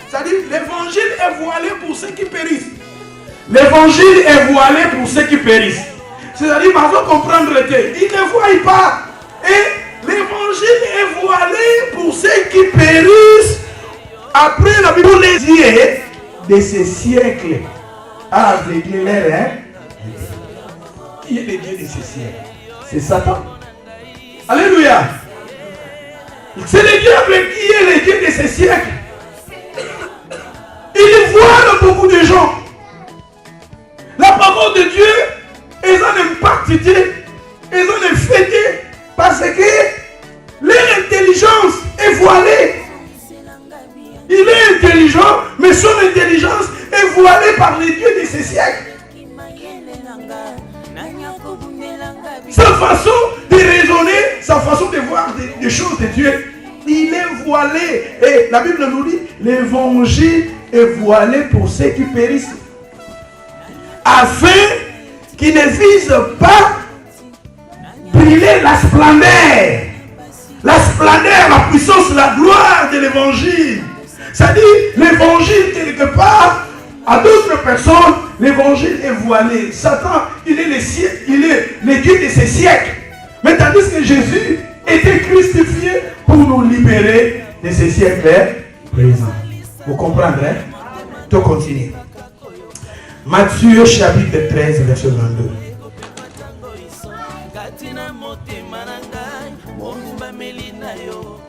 c'est-à-dire, l'évangile est voilé pour ceux qui périssent. L'évangile est voilé pour ceux qui périssent. C'est-à-dire, il faut comprendre le texte. Il ne voit pas. Et l'évangile est voilé pour ceux qui périssent. Après la Bible, les yeux de ces siècles a aveuglé l'air. Hein? Qui est le Dieu de ces siècles? C'est Satan. Alléluia. C'est le diable qui est le Dieu de ces siècles. Il voile beaucoup de gens. La parole de Dieu, ils en impactent, ils en fêté, parce que leur intelligence est voilée. Il est intelligent, mais son intelligence est voilée par les dieux de ces siècles. Sa façon de raisonner, sa façon de voir des choses de Dieu, il est voilé. Et la Bible nous dit, l'évangile est voilé pour ceux qui périssent. Afin qu'ils ne visent pas briller la splendeur, la puissance, la gloire de l'évangile. C'est-à-dire, l'évangile, quelque part, à d'autres personnes, l'évangile est voilé. Satan, il est le Dieu de ces siècles. Mais tandis que Jésus était crucifié pour nous libérer de ces siècles présents. Vous comprendrez? Tout continue. Matthieu chapitre 13, verset 22.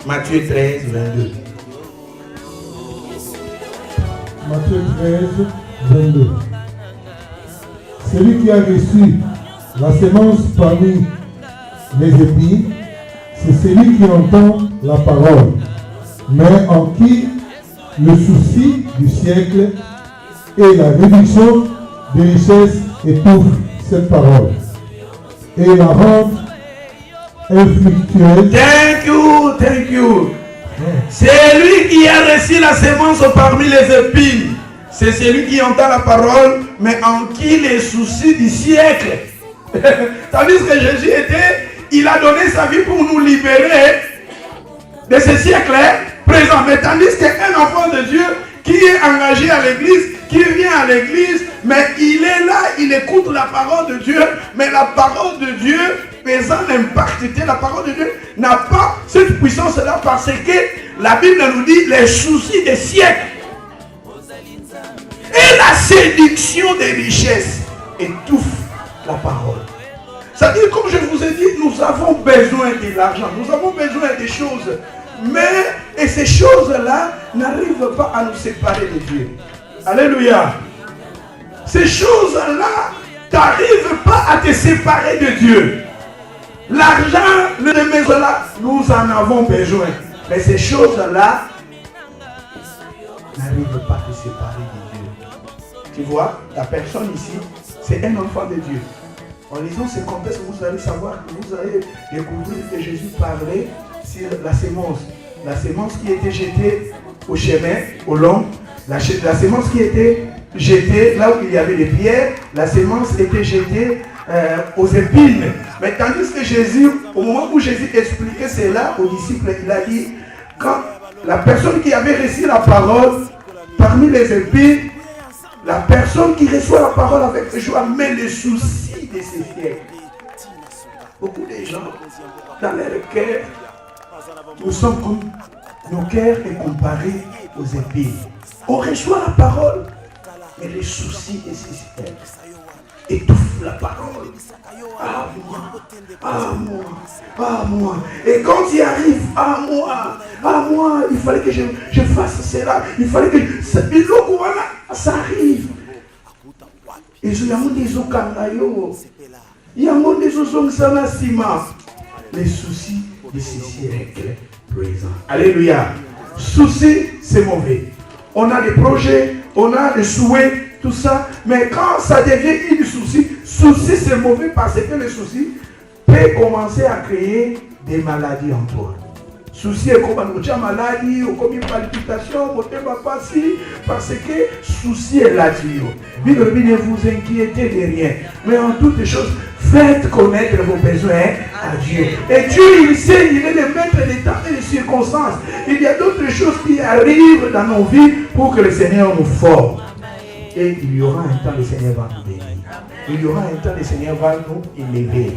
Matthieu 13, 22. Matthieu 13, 22. Celui qui a reçu la semence parmi les épis, c'est celui qui entend la parole, mais en qui le souci du siècle et la réduction des richesses étouffent cette parole et la rendent infructueuse. Thank you. C'est lui qui a reçu la semence parmi les épines. C'est celui qui entend la parole, mais en qui les soucis du siècle. Tandis que Jésus il a donné sa vie pour nous libérer de ce siècle présent. Mais tandis qu'un enfant de Dieu qui est engagé à l'église, qui vient à l'église, mais il est là, il écoute la parole de Dieu, mais la parole de Dieu, faisant l'impact, la parole de Dieu n'a pas cette puissance-là parce que la Bible nous dit les soucis des siècles et la séduction des richesses étouffent la parole. C'est-à-dire, comme je vous ai dit, nous avons besoin de l'argent, nous avons besoin des choses, mais ces choses-là n'arrivent pas à nous séparer de Dieu. Alléluia. Ces choses-là n'arrivent pas à te séparer de Dieu. L'argent, les maisons-là, nous en avons besoin. Mais ces choses-là n'arrivent pas à te séparer de Dieu. Tu vois, la personne ici, c'est un enfant de Dieu. En lisant ce contexte, vous allez savoir que vous allez découvrir que Jésus parlait sur la sémence. La sémence qui était jetée au chemin, au long. La sémence qui était jetée là où il y avait des pierres. La sémence était jetée aux épines. Mais tandis que Jésus, au moment où Jésus expliquait cela aux disciples, il a dit, quand la personne qui avait reçu la parole, parmi les épines, la personne qui reçoit la parole avec joie met le souci de ses siècles. Beaucoup de gens, dans leur cœur, nous sommes comme nos cœurs est comparé aux épines. On reçoit la parole, mais les soucis de ses siècles étouffent la parole. Ah moi, ah moi. Et quand il arrive, ah moi, il fallait que je fasse cela. Il fallait que ça arrive. Et il y a des okangayo. Il y a des osongisana. Les soucis de ces siècles présents. Alléluia. Soucis, c'est mauvais. On a des projets, on a des souhaits, tout ça. Mais quand ça devient une souci c'est mauvais parce que le souci peut commencer à créer des maladies en toi. Souci est comme une maladie, ou comme une palpitation, parce que souci est là. Ne vous inquiétez de rien. Mais en toutes choses, faites connaître vos besoins à Dieu. Et Dieu, il sait, il est le maître des temps et des circonstances. Il y a d'autres choses qui arrivent dans nos vies pour que le Seigneur nous forme. Et il y aura un temps, le Seigneur va nous bénir. Il y aura un temps, le Seigneur va nous élever.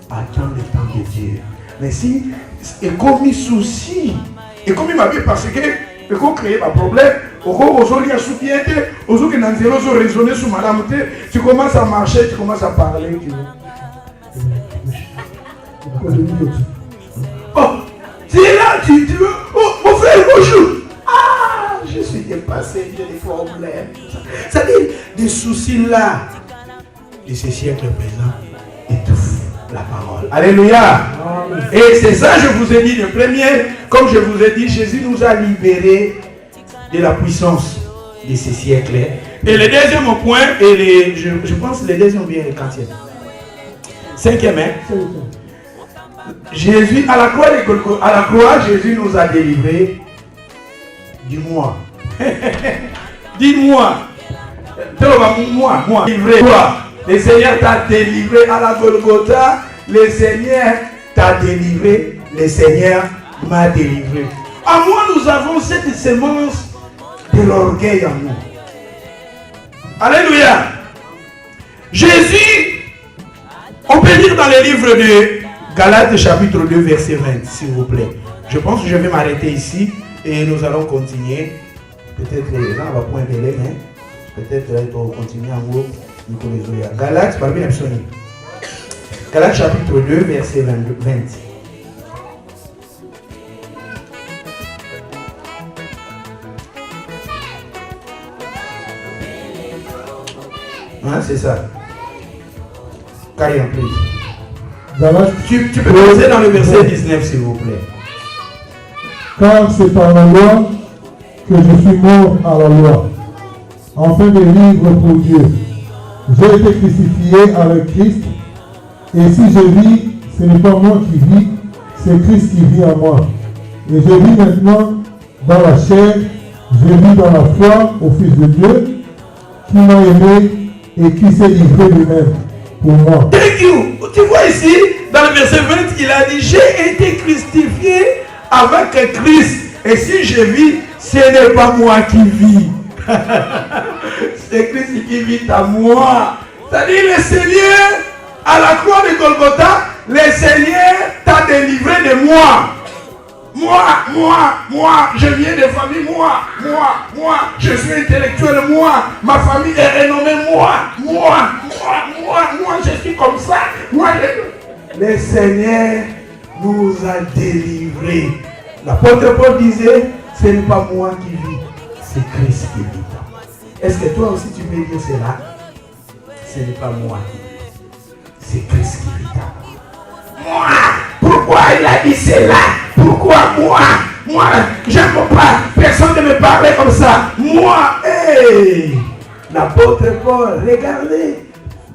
Attends le temps de Dieu. Mais si, et comme il soucie, et comme il m'a dit parce que, il faut créer un problème, tu commences à marcher, tu commences à parler. Oh, tu es là, tu veux, oh, mon frère, bonjour. Ah, je suis dépassé, j'ai des problèmes. C'est-à-dire, des soucis là, de ce siècle présent, étouffent la parole. Alléluia. Et c'est ça, je vous ai dit, le premier, comme je vous ai dit, Jésus nous a libérés de la puissance de ces siècles. Et le deuxième point, et je pense que le deuxième vient le quatrième. Cinquième, hein? Jésus, à la croix, Jésus nous a délivrés. Dis-moi. Dis-moi. Moi. Délivré. Toi. Le Seigneur t'a délivré à la Golgotha. Le Seigneur t'a délivré. Le Seigneur m'a délivré. À moi, nous avons cette sémence de l'orgueil en nous. Alléluia. Jésus, on peut lire dans le livre de Galates chapitre 2 verset 20, s'il vous plaît. Je pense que je vais m'arrêter ici et nous allons continuer. Peut-être là, on va pointer les mains. Peut-être là, on va continuer en haut. Galates, parmi les personnes. Galates chapitre 2 verset 20. Hein, c'est ça. Carry on, please. Tu peux commencer dans le verset 19, s'il vous plaît. Car c'est par la loi que je suis mort à la loi, afin de vivre pour Dieu. J'ai été crucifié avec Christ, et si je vis, ce n'est pas moi qui vis, c'est Christ qui vit en moi. Et je vis maintenant dans la chair, je vis dans la foi au Fils de Dieu, qui m'a aimé et qui s'est livré lui-même pour moi. Thank you. Tu vois ici, dans le verset 20, il a dit, j'ai été crucifié avec Christ. Et si je vis, ce n'est pas moi qui vis. C'est Christ qui vit à moi. C'est-à-dire le Seigneur, à la croix de Golgotha, le Seigneur t'a délivré de moi. Moi, je viens de famille, moi, je suis intellectuel, moi, ma famille est renommée, moi, je suis comme ça, Le Seigneur nous a délivrés. L'apôtre Paul disait, ce n'est pas moi qui vis, c'est Christ qui vit. Est-ce que toi aussi tu peux dire cela? Ce n'est pas moi qui vis, c'est Christ qui vit à moi. Pourquoi il a dit cela? Pourquoi moi, j'aime pas personne ne me parle comme ça. Moi, hey! L'apôtre Paul, regardez,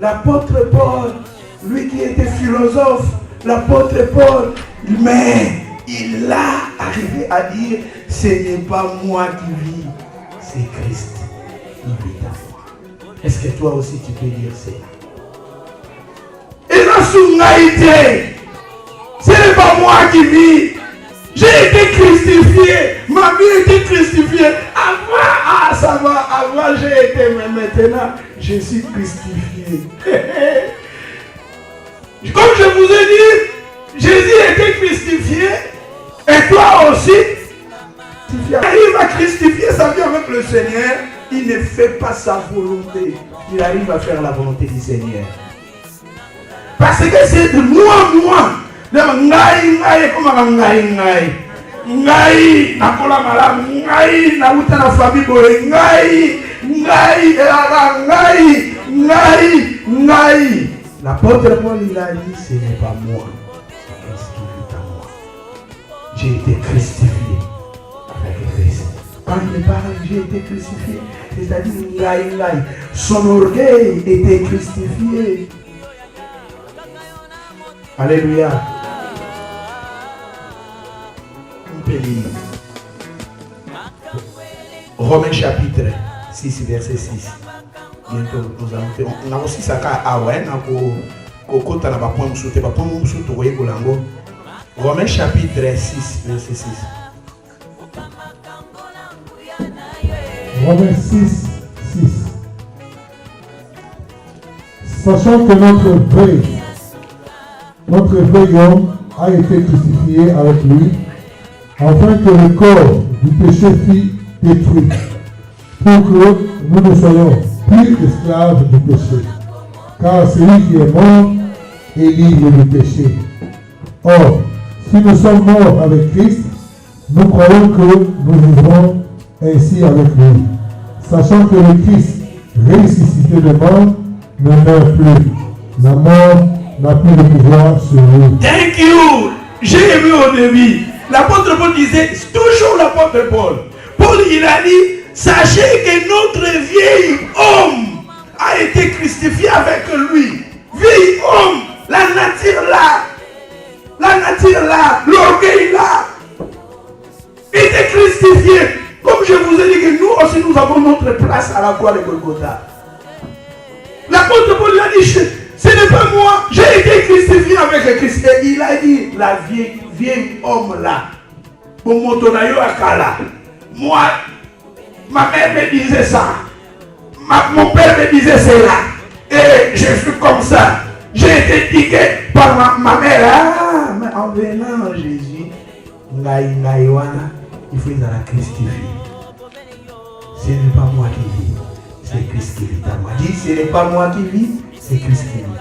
l'apôtre Paul, lui qui était philosophe, l'apôtre Paul, mais il a arrivé à dire, ce n'est pas moi qui vis, c'est Christ qui vit à moi. Est-ce que toi aussi tu peux dire cela? Et la souveraineté, ce n'est pas moi qui vis. J'ai été crucifié. Ma vie a été crucifiée. Avant, ça va. Avant, j'ai été, mais maintenant, je suis crucifié. Comme je vous ai dit, Jésus a été crucifié. Et toi aussi, tu arrives à crucifier sa vie avec le Seigneur. Il ne fait pas sa volonté. Il arrive à faire la volonté du Seigneur. Parce que c'est de moi. Ngai, nakola malamu, ngai, nauta na famille boye, ngai. L'apôtre Paul, il a dit, ce n'est pas moi, c'est Christ qui vit en moi. J'ai été crucifié avec Christ. Quand il parle, j'ai été crucifié, c'est-à-dire ngai ngai. Son orgueil était crucifié. Alléluia. On peut lire. Romains chapitre 6, verset 6. Bientôt, nous allons faire. On a aussi ça à Awen, Romains chapitre 6, verset 6. Romains 6, 6. Sachant que notre vrai homme a été crucifié avec lui, afin que le corps du péché fût détruit, pour que nous ne soyons plus esclaves du péché. Car celui qui est mort est libre du péché. Or, si nous sommes morts avec Christ, nous croyons que nous vivrons ainsi avec lui, sachant que le Christ, ressuscité de mort, ne meurt plus. La mort n'a plus de pouvoir sur lui. Thank you. J'ai aimé au début. L'apôtre Paul disait, c'est toujours l'apôtre Paul. Paul, il a dit, sachez que notre vieil homme a été crucifié avec lui. Vieil homme, la nature là, l'orgueil là, était crucifié. Comme je vous ai dit que nous aussi nous avons notre place à la croix de Golgotha. L'apôtre Paul a dit, ce n'est pas moi, j'ai été crucifié avec Christ. Et il a dit, la vieille homme là, moi, ma mère me disait ça, mon père me disait cela, et je suis comme ça. J'ai été piqué par ma mère. Ah, mais en venant Jésus, il faut la crucifier. Ce n'est pas moi qui vis, c'est Christ qui vit en moi. Dis, ce n'est pas moi qui vis, c'est Christ qui vit en moi.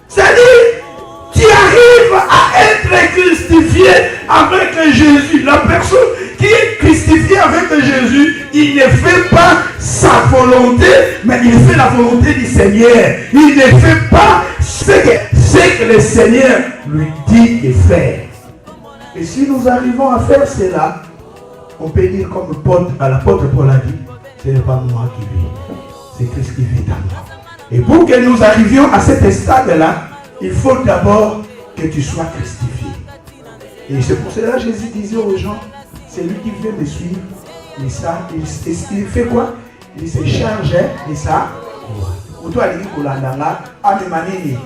C'est-à-dire, tu arrives à être crucifié avec Jésus. La personne qui est crucifiée avec Jésus, il ne fait pas sa volonté, mais il fait la volonté du Seigneur. Il ne fait pas ce que le Seigneur lui dit de faire. Et si nous arrivons à faire cela, on peut dire comme l'apôtre Paul a dit, ce n'est pas moi qui vis, c'est Christ qui vit en moi. Et pour que nous arrivions à cet stade-là, il faut d'abord que tu sois crucifié. Et c'est pour cela que Jésus disait aux gens, celui qui veut me suivre, il fait quoi? Il se charge de ça. Ou toi, il dit que l'andanga a même année.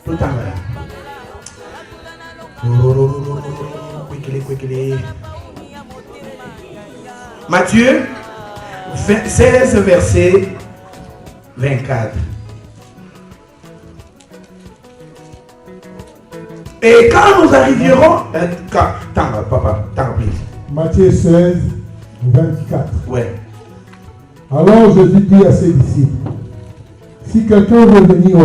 Tout en là. Matthieu 16, verset 24. Et quand nous arriverons... Papa, please. Matthieu 16, 24. Ouais. Alors Jésus dit à ses disciples, si quelqu'un veut venir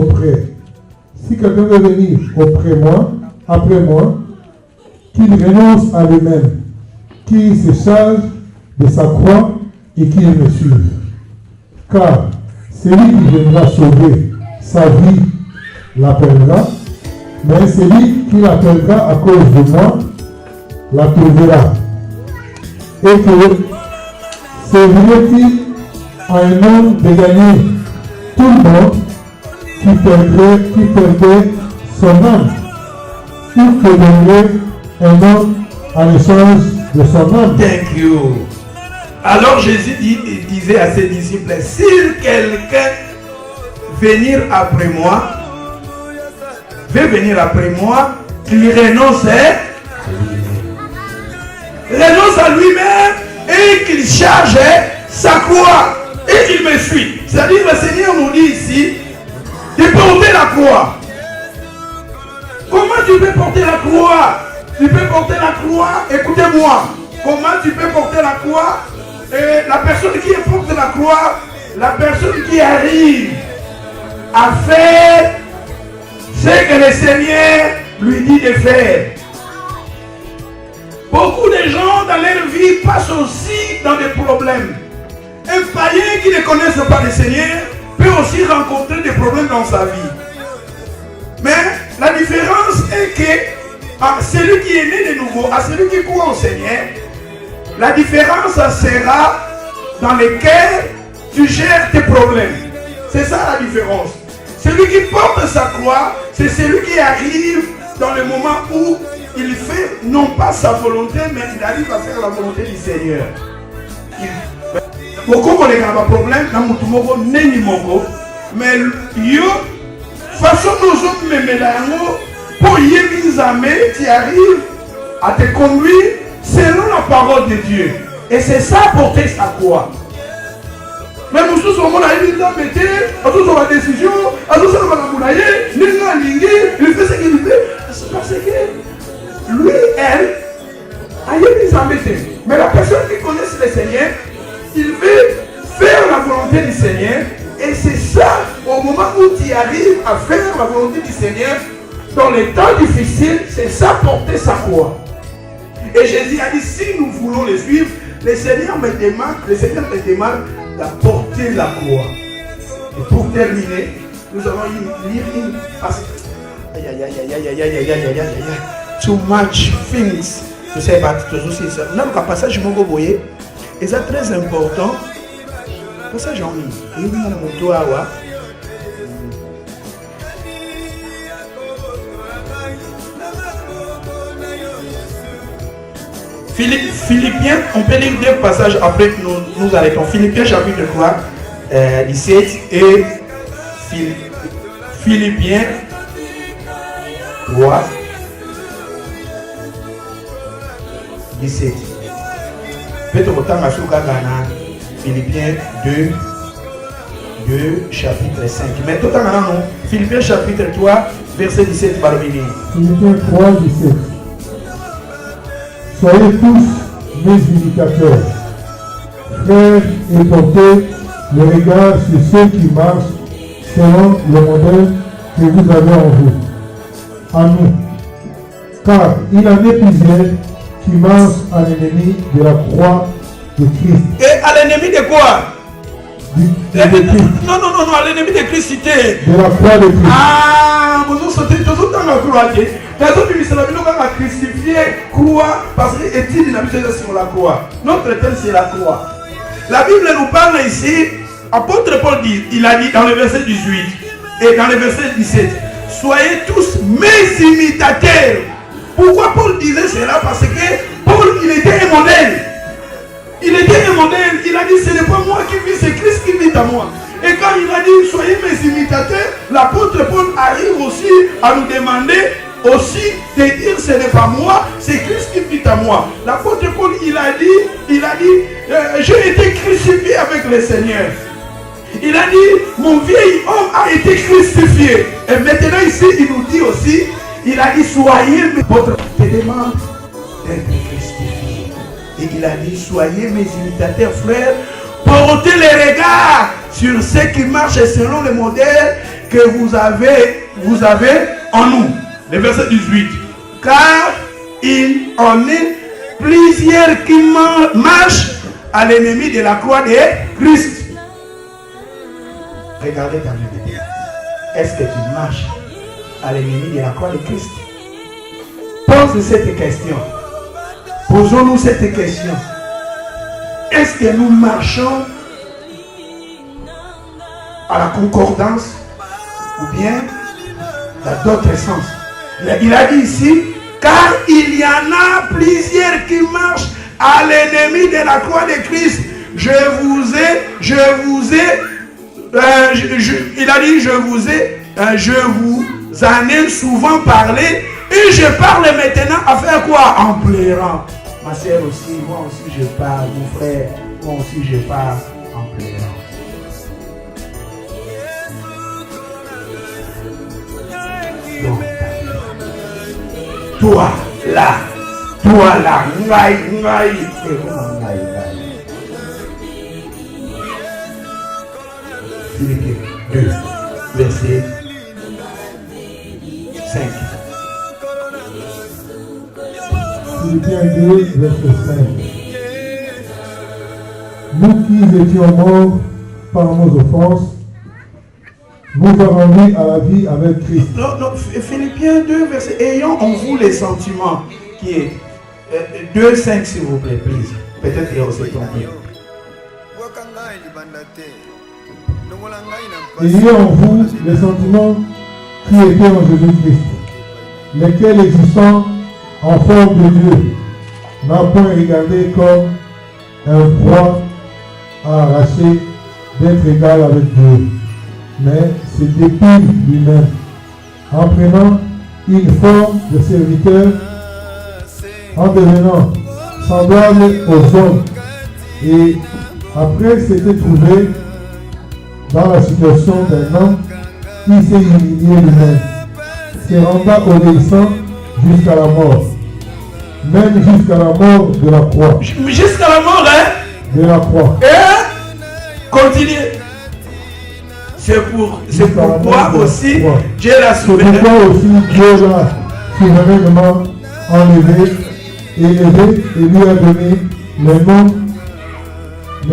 après moi, qu'il renonce à lui-même, qu'il se charge de sa croix et qu'il me suive. Car celui qui viendra sauver sa vie la perdra, mais celui qui la perdra à cause de moi la trouvera. Et que servirait-il à un homme de gagner tout le monde qui perdrait son âme, ou que donnerait un homme en échange de son âme? Thank you. Alors Jésus disait à ses disciples, si quelqu'un veut venir après moi, qu'il renonce à lui-même et qu'il charge sa croix et qu'il me suit. C'est-à-dire le Seigneur nous dit ici de porter la croix. Comment tu peux porter la croix? Tu peux porter la croix, écoutez-moi. Comment tu peux porter la croix? Et la personne qui porte la croix, la personne qui arrive à faire ce que le Seigneur lui dit de faire. Beaucoup de gens dans leur vie passent aussi dans des problèmes. Un païen qui ne connaisse pas le Seigneur peut aussi rencontrer des problèmes dans sa vie. Mais la différence est que à celui qui est né de nouveau, à celui qui croit au Seigneur, La différence sera dans lesquels tu gères tes problèmes. C'est ça la différence. Celui qui porte sa croix, c'est celui qui arrive dans le moment où il fait non pas sa volonté, mais il arrive à faire la volonté du Seigneur. Beaucoup de problème, mais yo, façon nous autres, pour tu arrives à te conduire selon la parole de Dieu. Et c'est ça porter sa croix. Mais nous tous on a une tous on a une décision, tous on a il fait ce qu'il fait. C'est parce que lui, elle, a une mais la personne qui connaît le Seigneur, il veut faire la volonté du Seigneur. Et c'est ça, au moment où tu arrives à faire la volonté du Seigneur, dans les temps difficiles, c'est ça porter sa croix. Et Jésus a dit, si nous voulons le suivre, le Seigneur me demande d'apporter la croix. Et pour terminer, nous allons lire une passage. Too much things. Je sais pas, c'est ça. Non, le passage, je m'en vais. Et c'est très important. Passage en ligne. Il y a un moto à Philippiens, on peut lire deux passages après que nous arrêtons. Philippiens chapitre 3, 17 et Philippiens 3, 17. Peut-être autant à Philippiens 2, chapitre 5. Mais tout en non. Philippiens chapitre 3, verset 17 par Philippiens 3, 17. Soyez tous mes imitateurs, frères, et portez le regard sur ceux qui marchent selon le modèle que vous avez en vous, en nous. Car il en est plusieurs qui marchent à l'ennemi de la croix de Christ. Et à l'ennemi de quoi? De Christ. Non, à l'ennemi de Christ, c'était. De la croix de Christ. Ah, vous sautez toujours dans la croix. Les autres, ils ont crucifié croix parce que est-il sur la croix. Notre thème, c'est la croix. La Bible nous parle ici, apôtre Paul dit, il a dit dans le verset 18 et dans le verset 17, soyez tous mes imitateurs. Pourquoi Paul disait cela? Parce que Paul, il était un modèle. Il était un modèle. Il a dit, ce n'est pas moi qui vis, c'est Christ qui vit à moi. Et quand il a dit, soyez mes imitateurs, l'apôtre Paul arrive aussi à nous demander aussi de dire, ce n'est pas moi, c'est Christ qui vit à moi. L'apôtre Paul, il a dit, j'ai été crucifié avec le Seigneur. Il a dit, mon vieil homme a été crucifié. Et maintenant ici, il nous dit aussi, il a dit, soyez votre demande d'être crucifié. Et il a dit, soyez mes imitateurs, frères, portez les regards sur ceux qui marchent selon le modèle que vous avez en nous. Le verset 18. Car il en est plusieurs qui marchent à l'ennemi de la croix de Christ. Regardez ta vie. Est-ce que tu marches à l'ennemi de la croix de Christ? Pose cette question. Posons-nous cette question. Est-ce que nous marchons à la concordance ou bien dans d'autres sens? Il a dit ici, car il y en a plusieurs qui marchent à l'ennemi de la croix de Christ. Il a dit, je vous en ai souvent parlé et je parle maintenant à faire quoi? En pleurant. Ma soeur aussi, moi aussi je parle, mon frère, moi aussi je parle en pleurant. Donc, toi là, ngai, Philippiens 2, verset 5. Philippiens 2, verset 5. Nous qui étions morts par nos offenses, nous avons rendus à la vie avec Christ. Non, Philippiens 2, verset. Ayons en vous les sentiments qui est 2, 5 s'il vous plaît, please. peut-être on s'est trompé. Ayez en vous les sentiments qui étaient en Jésus-Christ, lesquels existant en forme de Dieu, n'a point regardé comme un proie à arracher d'être égal avec Dieu, mais se dépouille lui-même, en prenant une forme de serviteur, en devenant semblable aux hommes, et après s'était trouvé dans la situation d'un homme qui s'est humilié lui-même, se rendant obéissant jusqu'à la mort, même jusqu'à la mort de la croix. Jusqu'à la mort, hein? De la croix. Et continuez. C'est pourquoi aussi Dieu l'a souverainement. C'est pourquoi aussi Dieu l'a souverainement enlevé, élevé et lui a donné le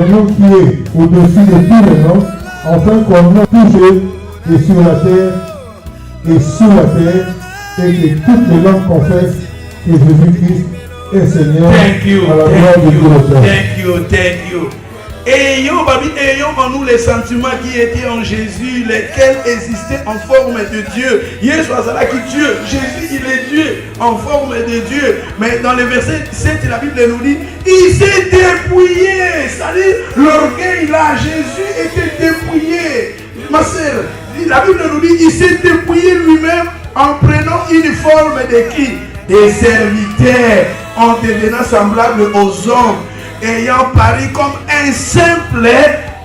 nom qui est au-dessus de tous les noms, afin qu'on nomme tous et sur la terre et sous la terre, et que toutes les langues confessent que Jésus-Christ est Seigneur à la gloire de Dieu le Père. Thank you. Ayons en nous les sentiments qui étaient en Jésus, lesquels existaient en forme de Dieu. Jésus il est Dieu, en forme de Dieu. Mais dans le verset 7, la Bible nous dit, il s'est dépouillé. C'est-à-dire, l'orgueil là, Jésus était dépouillé. Ma sœur, la Bible nous dit, il s'est dépouillé lui-même en prenant une forme de qui? Des serviteurs, en devenant semblable aux hommes, ayant paru comme un simple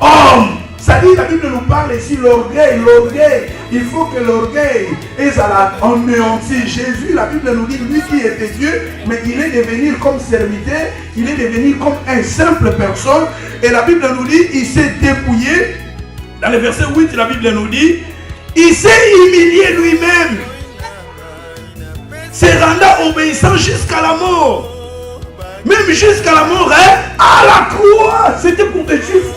homme. C'est-à-dire, la Bible nous parle ici l'orgueil. Il faut que l'orgueil est anéanti. Jésus, la Bible nous dit, lui qui était Dieu, mais il est devenu comme serviteur, il est devenu comme un simple personne. Et la Bible nous dit, il s'est dépouillé. Dans le verset 8, la Bible nous dit, il s'est humilié lui-même, se rendant obéissant jusqu'à la mort. Même jusqu'à la mort, hein, à la croix. C'était pour des Juifs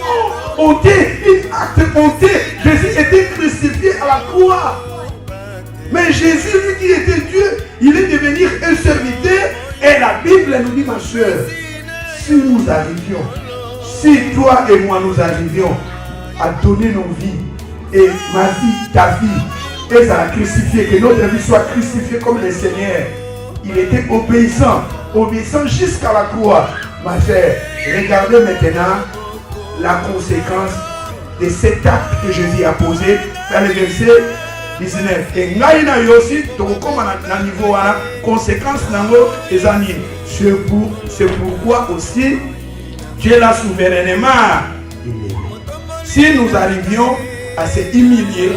hontés, une acte honté. Jésus était crucifié à la croix. Mais Jésus, lui qui était Dieu, il est devenu un serviteur. Et la Bible nous dit, ma soeur, si nous arrivions, si toi et moi nous arrivions à donner nos vies, et ma vie, ta vie, et ça l'a crucifié, que notre vie soit crucifiée comme le Seigneur, il était obéissant jusqu'à la croix. Ma chère, regardez maintenant la conséquence de cet acte que Jésus a posé dans le verset 19. Et naïna aussi, comme à niveau à la conséquence c'est pourquoi aussi Dieu l'a souverainement élevé. Si nous arrivions à se humilier,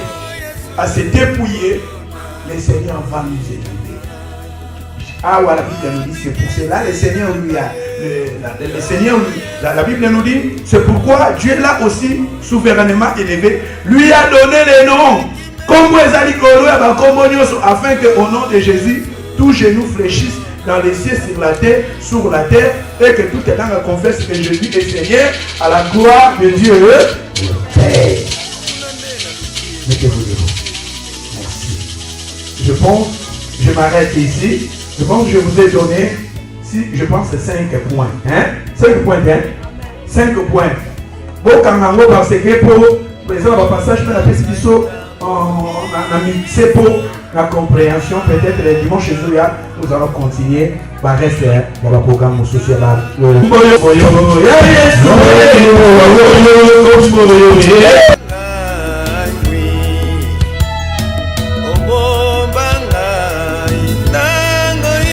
à se dépouiller, le Seigneur va nous élever. Ah voilà, la Bible nous dit, c'est pour cela le Seigneur lui a, la Bible nous dit, c'est pourquoi Dieu l'a aussi souverainement élevé, lui a donné les noms, comme afin qu'au nom de Jésus, tous genoux fléchissent dans les cieux, sur la terre, et que toute langue confesse que Jésus est Seigneur, à la gloire de Dieu. Mettez-vous debout. Merci. Je m'arrête ici. Je pense que je vous ai donné, je pense que c'est 5 points. Hein? 5 points, hein? 5 points. Bon, quand on va parce que pour le passage, on a fait ce qu'il on a mixé pour la compréhension. Peut-être le dimanche, nous allons continuer. Va rester dans le programme social.